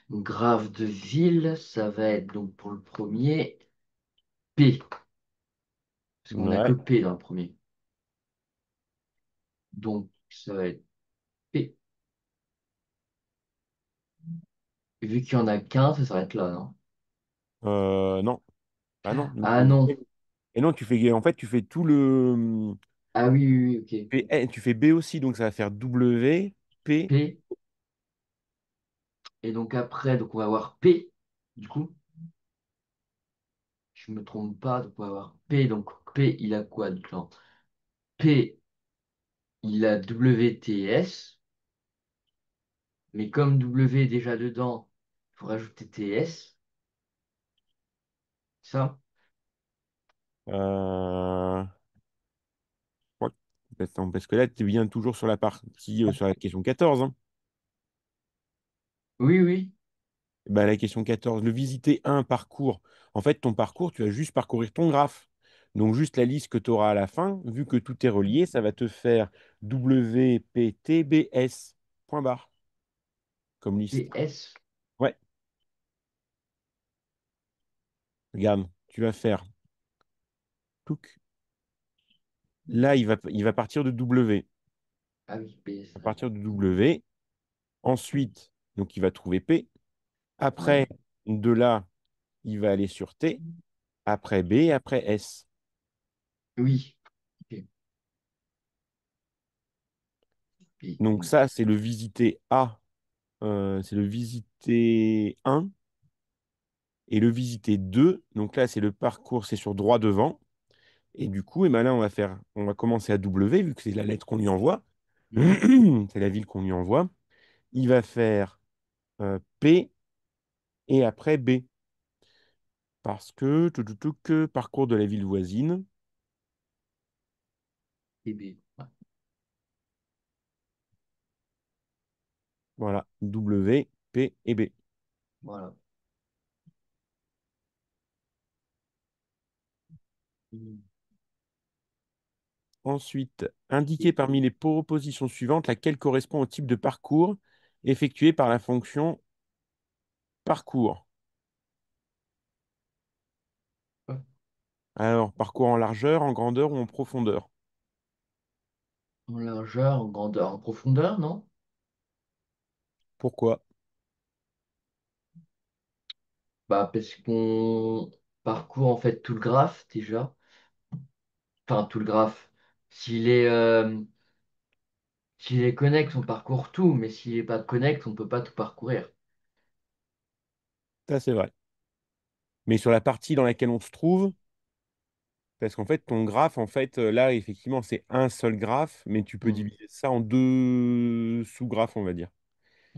Donc, grave de ville, ça va être donc pour le premier P. Parce qu'on n'a que ouais, P dans le premier. Donc, ça va être P. Vu qu'il n'y en a qu'un, ça s'arrête là, non? non, ah non, Ah non. et non, tu fais, en fait, tu fais tout le, Ah oui, oui, oui, ok. tu fais B aussi, donc ça va faire W, P, P. Et donc après, donc on va avoir P. Du coup, je me trompe pas, donc on va avoir P. Donc P, il a quoi dedans? P, il a WTS, mais comme W est déjà dedans, il faut rajouter TS. Ça? Euh, je crois attends, parce que là, tu viens toujours sur la partie, sur la question 14, hein. Oui, oui. Bah, la question 14, le visiter un parcours. En fait, ton parcours, tu vas juste parcourir ton graphe. Donc, juste la liste que tu auras à la fin, vu que tout est relié, ça va te faire WPTBS, point barre, comme liste. TS. Ouais, regarde, tu vas faire. Touc. Là, il va partir de W. Ah oui, PS. À partir de W. Ensuite, donc, il va trouver P. Ouais. Après, de là, il va aller sur T. Après B, après S. Oui. Ok. Donc, ça, c'est le visiter A. C'est le visiter 1 et le visiter 2. Donc là, c'est le parcours, c'est sur droit devant. Et du coup, et ben là, on va commencer à W, vu que c'est la lettre qu'on lui envoie. Mhm. C'est la ville qu'on lui envoie. Il va faire P et après B. Parce que, que parcours de la ville voisine. Et B. Ouais. Voilà, W, P et B. Voilà. Mhm. Ensuite, indiquer parmi les propositions suivantes laquelle correspond au type de parcours effectué par la fonction parcours. Ouais. Alors, parcours en largeur, en grandeur ou en profondeur? En largeur, en grandeur, en profondeur, non? Pourquoi? Bah, parce qu'on parcourt en fait tout le graphe déjà. Enfin, tout le graphe. S'il est connexe, on parcourt tout, mais s'il n'est pas connexe, on ne peut pas tout parcourir. Ça, c'est vrai. Mais sur la partie dans laquelle on se trouve, parce qu'en fait, ton graphe, en fait, là, effectivement, c'est un seul graphe, mais tu peux Hmm. diviser ça en deux sous-graphes, on va dire.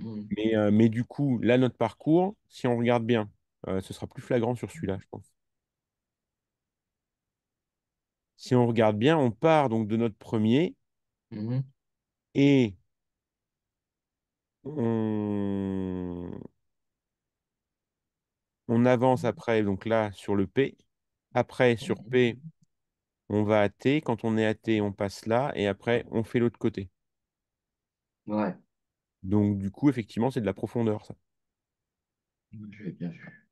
Hmm. Mais du coup, là, notre parcours, si on regarde bien, ce sera plus flagrant sur celui-là, je pense. Si on regarde bien, on part donc de notre premier Mhm. et on, on avance après, donc là, sur le P. Après, sur P, on va à T. Quand on est à T, on passe là. Et après, on fait l'autre côté. Ouais, Donc, du coup, effectivement, c'est de la profondeur, ça. je l'ai bien vu.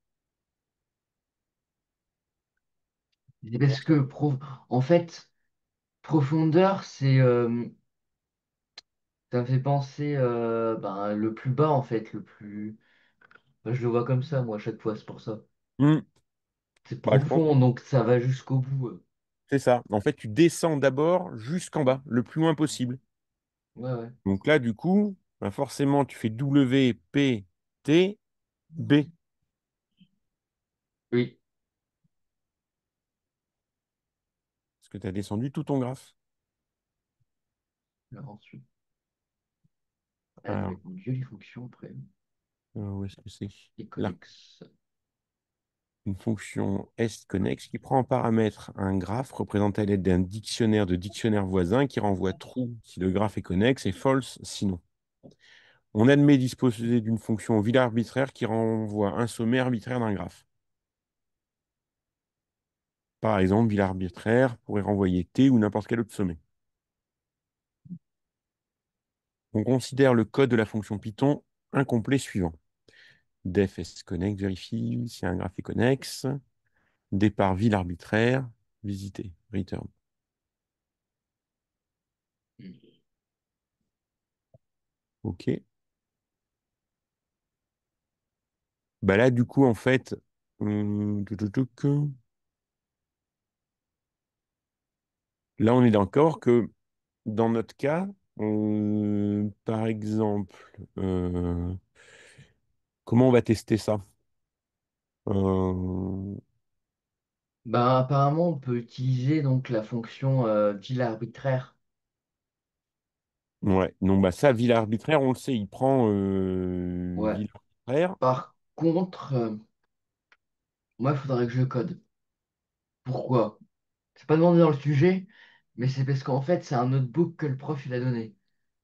C'est parce que, en fait, profondeur, ça me fait penser ben, le plus bas, en fait, le plus. Enfin, je le vois comme ça, moi, à chaque fois, c'est pour ça. Hmm. C'est Bah, je pense profond, donc ça va jusqu'au bout. que c'est ça. En fait, tu descends d'abord jusqu'en bas, le plus loin possible. Ouais, ouais. Donc là, du coup, bah, forcément, tu fais W, P, T, B. Oui. Parce que tu as descendu tout ton graphe. Alors ensuite, Alors, avec une jolie fonction après, où est-ce que c'est? et Là. connexe. Une fonction est-connexe qui prend en paramètre un graphe représenté à l'aide d'un dictionnaire de dictionnaires voisins qui renvoie true si le graphe est connexe et false sinon. On admet disposer d'une fonction ville arbitraire qui renvoie un sommet arbitraire d'un graphe. Par exemple, ville arbitraire pourrait renvoyer T ou n'importe quel autre sommet. On considère le code de la fonction Python incomplet suivant. Def est-connexe vérifie si un graphe est connexe. Départ ville arbitraire, visiter, return. OK. Bah là, du coup, en fait, là, on est d'accord que dans notre cas, par exemple, comment on va tester ça? Euh, Ben, apparemment, on peut utiliser donc la fonction ville arbitraire. Ouais, donc bah ça, ville arbitraire, on le sait, il prend Ouais. ville arbitraire. Par contre, moi, il faudrait que je code. Pourquoi? C'est pas demandé dans le sujet, mais c'est parce qu'en fait, c'est un notebook que le prof il a donné.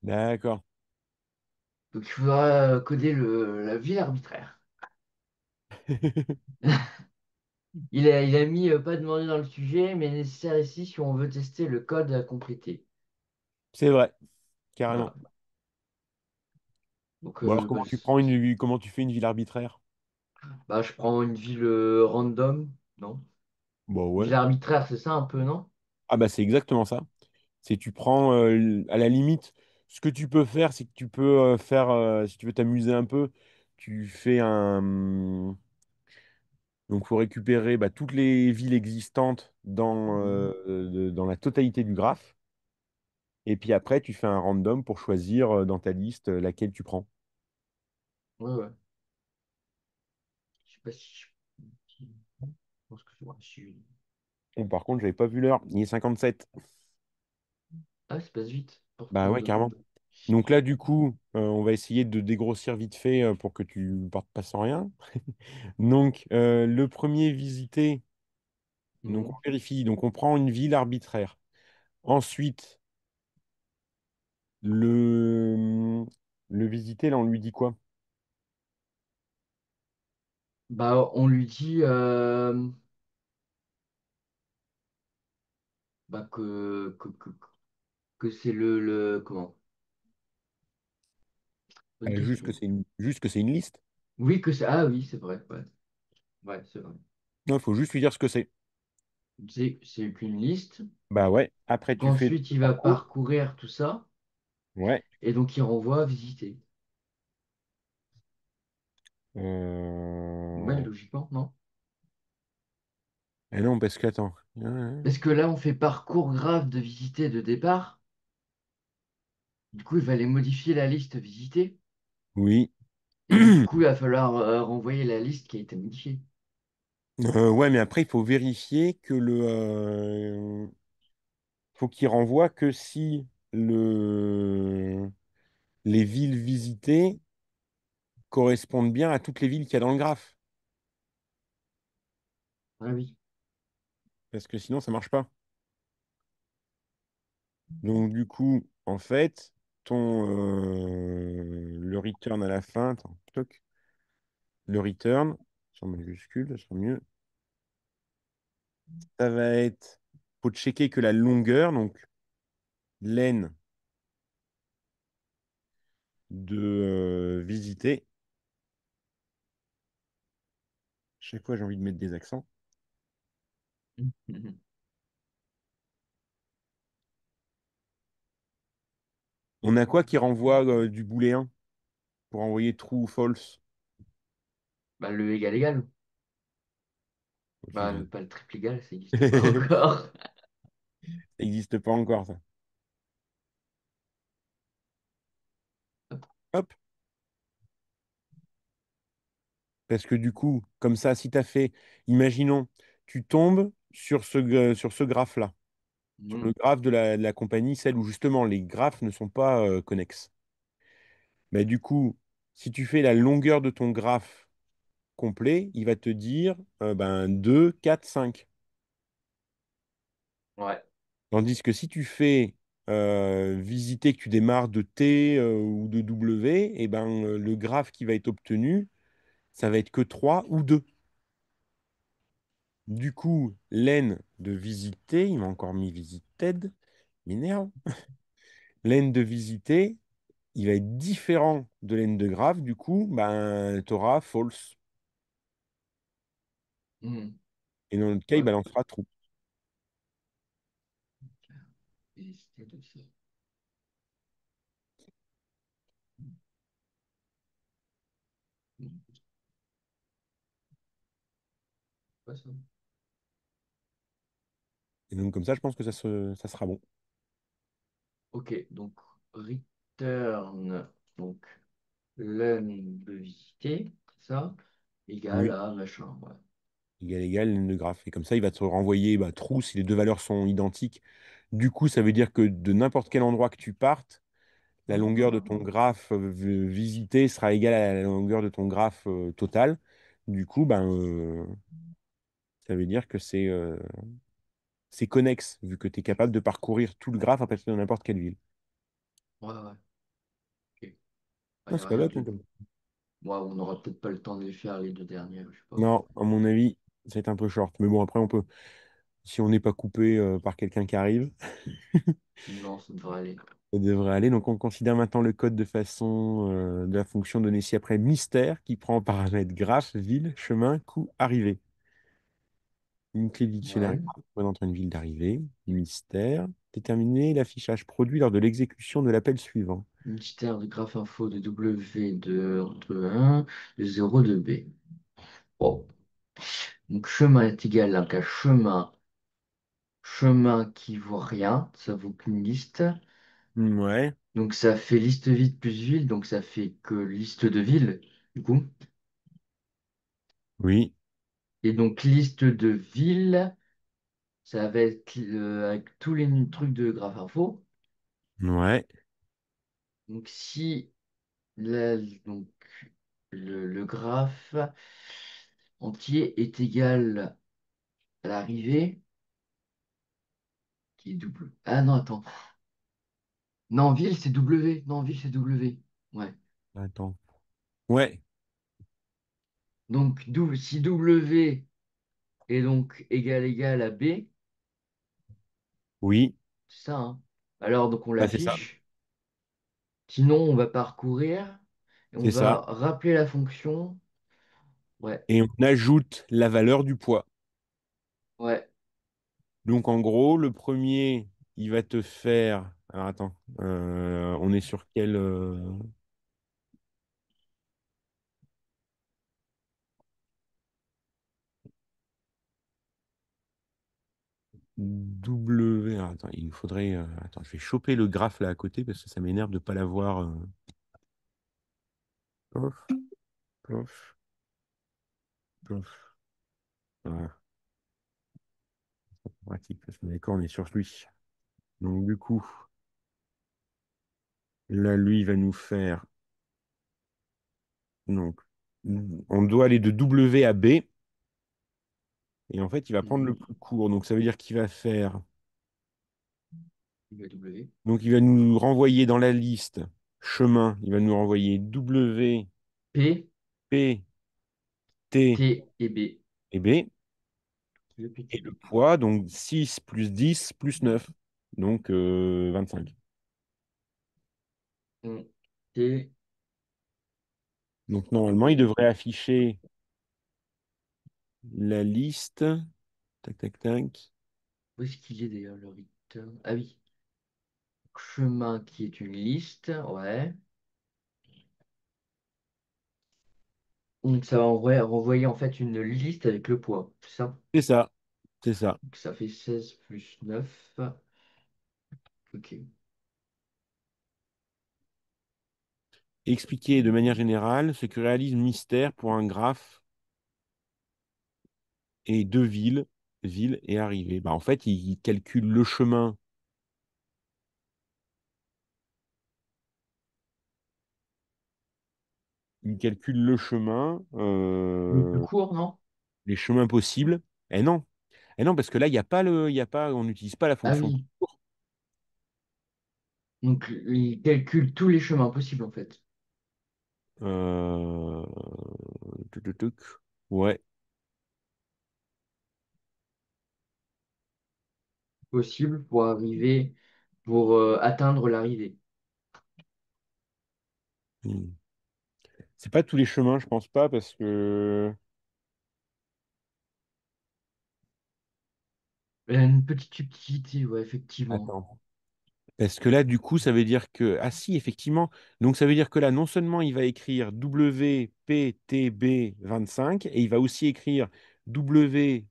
D'accord. Donc, il faudra coder la ville arbitraire. Il a mis pas demandé dans le sujet, mais nécessaire ici si on veut tester le code à compléter. C'est vrai, carrément. Voilà. Donc, Bon alors, comment tu fais une ville arbitraire? bah, je prends une ville random, non? Bon, Ville ouais. arbitraire, c'est ça un peu, non? Ah bah c'est exactement ça. C'est tu prends à la limite, ce que tu peux faire, c'est que tu peux faire, si tu veux t'amuser un peu, tu fais un. Donc il faut récupérer bah, toutes les villes existantes Mhm. dans la totalité du graphe. Et puis après, tu fais un random pour choisir dans ta liste laquelle tu prends. Ouais, ouais. Je sais pas si je pense que c'est moi. Bon, par contre, j'avais pas vu l'heure. Il est 57. Ah, ça passe vite, Bah pourtant. ouais, carrément. Donc là, du coup, on va essayer de dégrossir vite fait pour que tu partes pas sans rien. Donc, le premier visité, donc on Mhm. vérifie. Donc, on prend une ville arbitraire. Ensuite, le visité, là, on lui dit quoi? Bah, on lui dit bah, que c'est comment? Bonne question. Juste que c'est une liste. Oui, que c'est. Ah oui, c'est vrai. Ouais, ouais, c'est vrai. Non, il faut juste lui dire ce que c'est. C'est qu'une liste. Bah ouais. Après, tu fais Qu'ensuite, le il va parcours. parcourir tout ça. Ouais. Et donc, il renvoie à visiter. Ouais, Euh... logiquement, non? Eh non, parce que, attends. Ouais. Parce que là, on fait parcours grave de visiter de départ. Du coup, il va aller modifier la liste visitée. Oui. Et donc, du coup, il va falloir renvoyer la liste qui a été modifiée. Ouais, mais après, il faut vérifier que faut qu'il renvoie que si les villes visitées correspondent bien à toutes les villes qu'il y a dans le graphe. Ah oui. Parce que sinon, ça marche pas. Donc, du coup, en fait, le return à la fin, attends, toc, le return, sur majuscule, ça sera mieux. Ça va être, faut checker que la longueur, donc len de visiter. Chaque fois, j'ai envie de mettre des accents. Mhm. On a quoi qui renvoie du booléen pour envoyer true ou false? Bah, le égal égal. Ça Bah, existe. pas le triple égal, ça n'existe pas Ça encore. n'existe pas encore, ça. Hop. Parce que du coup, comme ça, si tu as fait, imaginons, tu tombes sur ce graphe-là, sur le Mhm. graphe de la compagnie, celle où justement les graphes ne sont pas connexes. Mais du coup, si tu fais la longueur de ton graphe complet, il va te dire ben, 2, 4, 5. Ouais. Tandis que si tu fais visiter que tu démarres de T ou de W, et ben, le graphe qui va être obtenu, ça va être que 3 ou 2. Du coup, len de visiter, il m'a encore mis visited, m'énerve. Len de visiter, il va être différent de len de graphe, du coup, ben, tu auras false. Mhm. Et dans notre cas, il Ouais. balancera true. Et c'était de ça. Mhm. Pas ça. Et donc, comme ça, je pense que ça sera bon. Ok, donc return, donc learn de visiter, ça, égale Oui. à machin. Ouais. égal, égal, le graphe. Et comme ça, il va te renvoyer bah, true si les deux valeurs sont identiques. Du coup, ça veut dire que de n'importe quel endroit que tu partes, la longueur de ton graphe visité sera égale à la longueur de ton graphe total. Du coup, ben, ça veut dire que c'est connexe, vu que tu es capable de parcourir tout le graphe à partir de n'importe quelle ville. Ouais, ouais. Ok. Non, Ouais, c'est pas rien bête, hein, de. Ouais, on n'aura peut-être pas le temps de les faire les deux dernières, je sais pas. Non, à mon avis, c'est un peu short. Mais bon, après, on peut, si on n'est pas coupé par quelqu'un qui arrive, Non, ça devrait aller. ça devrait aller. Donc, on considère maintenant le code de façon de la fonction donnée ci-après mystère qui prend en paramètre graphe, ville, chemin, coût, arrivée. Une clé de dictionnaire Ouais. représente une ville d'arrivée, mystère. Déterminer l'affichage produit lors de l'exécution de l'appel suivant. Mystère de graphe info de W de 1, de 0 de B. Bon. Donc chemin est égal à un chemin. Chemin qui vaut rien, ça vaut qu'une liste. Ouais, Donc ça fait liste vide plus ville, donc ça fait que liste de ville, du coup. oui, Et donc liste de ville, ça va être avec tous les trucs de graphe info. ouais, Donc si la- donc, le graphe entier est égal à l'arrivée, qui est double. Ah non, attends. Non, ville, c'est W. Non, ville, c'est W. Ouais. attends. Ouais, Donc, si W est donc égal à B, oui, c'est ça, hein. Alors, donc on bah, c'est ça. l'affiche. Sinon, on va parcourir et on C'est va ça. rappeler la fonction. Ouais, Et on ajoute la valeur du poids. ouais. Donc en gros, le premier, il va te faire. Alors attends, on est sur quel W. Alors, attends, il nous faudrait. Attends, je vais choper le graphe là à côté parce que ça m'énerve de ne pas l'avoir. Pof, pof, pof. Voilà, pratique parce que d'accord, on est sur lui. Donc du coup, là, lui, il va nous faire. Donc, on doit aller de W à B. Et en fait, il va prendre le Mhm. plus court. Donc, ça veut dire qu'il va faire. W. Donc, il va nous renvoyer dans la liste chemin. Il va nous renvoyer W, P, P, T T et B. et B. Le P, Et T, le B. poids, donc 6 plus 10 plus 9. Donc, 25. On, T, Donc, normalement, il B. devrait afficher la liste. Tac, tac, tac. Où est-ce qu'il est d'ailleurs le return? Ah oui. Chemin qui est une liste. Ouais. Donc ça va renvoyer en fait une liste avec le poids. C'est ça? C'est ça. C'est ça. Donc ça fait 16 plus 9. Ok. Expliquer de manière générale ce que réalise Mystère pour un graphe et deux villes, ville et arrivée. Bah, en fait, il calcule le chemin. Il calcule le chemin, Le plus court, non? les chemins possibles. Eh non, parce que là, il y a pas, on n'utilise pas la Ah fonction oui. tour. Donc il calcule tous les chemins possibles en fait. Euh... tuc, tuc, tuc. Ouais. Possibles pour arriver, pour atteindre l'arrivée. Hmm. C'est pas tous les chemins, je pense pas, parce que. Une petite subtilité, ouais, effectivement. Attends. Parce que là, du coup, ça veut dire que. Ah si, effectivement. Donc ça veut dire que là, non seulement il va écrire WPTB 25, et il va aussi écrire WPSTB,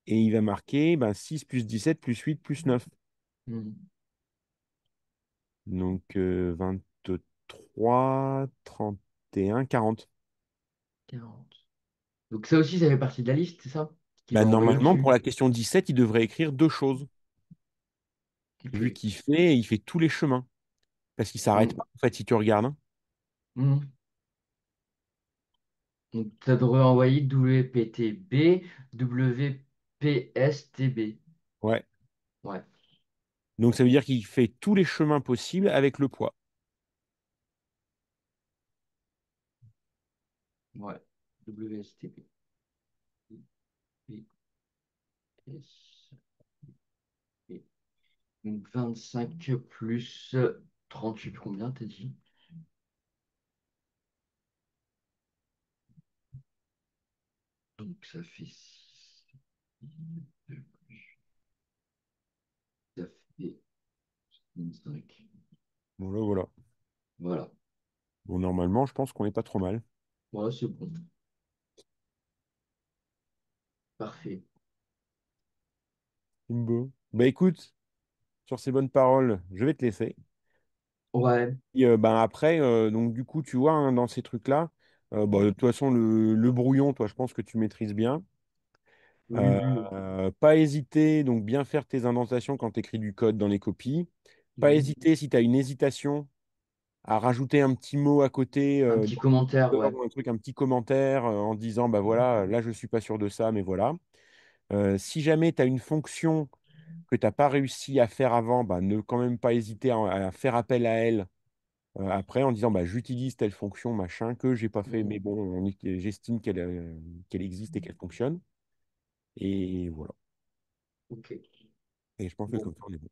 et il va marquer ben, 6 plus 17 plus 8 plus 9. Hmm. Donc 23, 31, 40. 40. Donc ça aussi, ça fait partie de la liste, c'est ça? Qu'il Bah, va envoyer normalement, pour dessus. la question 17, il devrait écrire deux choses. Ok. Vu il fait tous les chemins. Parce qu'il s'arrête Mm. pas, en fait, si tu regardes, hein. Mm. Donc ça devrait envoyer WPTB, WPSTB. Ouais. Ouais, Donc ça veut dire qu'il fait tous les chemins possibles avec le poids. ouais. WSTB. Donc 25 plus 38, combien t'as dit? Donc ça fait 6. Ça fait 25. Voilà, voilà. Voilà. Bon, normalement, je pense qu'on n'est pas trop mal. Voilà, c'est bon. Parfait. Bon. Bah écoute, sur ces bonnes paroles, je vais te laisser. Ouais. Et, ben après, donc du coup, tu vois, hein, dans ces trucs-là, bah, de toute façon, le brouillon, toi, je pense que tu maîtrises bien. Oui, oui. Pas hésiter, donc bien faire tes indentations quand tu écris du code dans les copies. Pas Mhm. hésiter, si tu as une hésitation, à rajouter un petit mot à côté Un petit dans le commentaire, moteur ouais. ou un truc, un petit commentaire en disant, bah voilà, là, je suis pas sûr de ça, mais voilà. Si jamais tu as une fonction que tu n'as pas réussi à faire avant, bah, ne quand même pas hésiter à faire appel à elle après en disant bah, j'utilise telle fonction, machin, que j'ai pas fait, mais Mhm. bon, j'estime qu'elle existe et qu'elle fonctionne. Et voilà. Ok. Et je pense que Bon. comme ça, on est bon.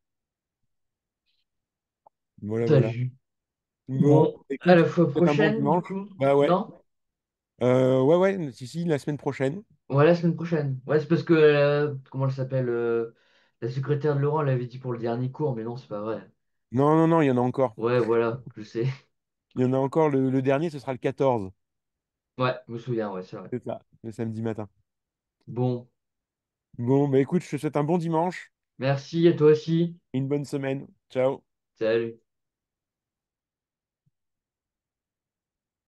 Voilà, voilà. Salut. Bon, Bon, à écoute, la fois c'est un bon prochaine, du dimanche. coup. Bah ouais. Non? Ouais, ouais, si, si, la semaine prochaine. Ouais, la semaine prochaine. Ouais, c'est parce que, comment elle s'appelle la secrétaire de Laurent l'avait dit pour le dernier cours, mais non, c'est pas vrai. Non, non, non, il y en a encore. Ouais, voilà, je sais. Il y en a encore. Le dernier, ce sera le 14. Ouais, je me souviens, ouais, c'est vrai. C'est ça, le samedi matin. Bon, Bon, bah écoute, je te souhaite un bon dimanche merci à toi aussi. et une bonne semaine. Ciao. Salut.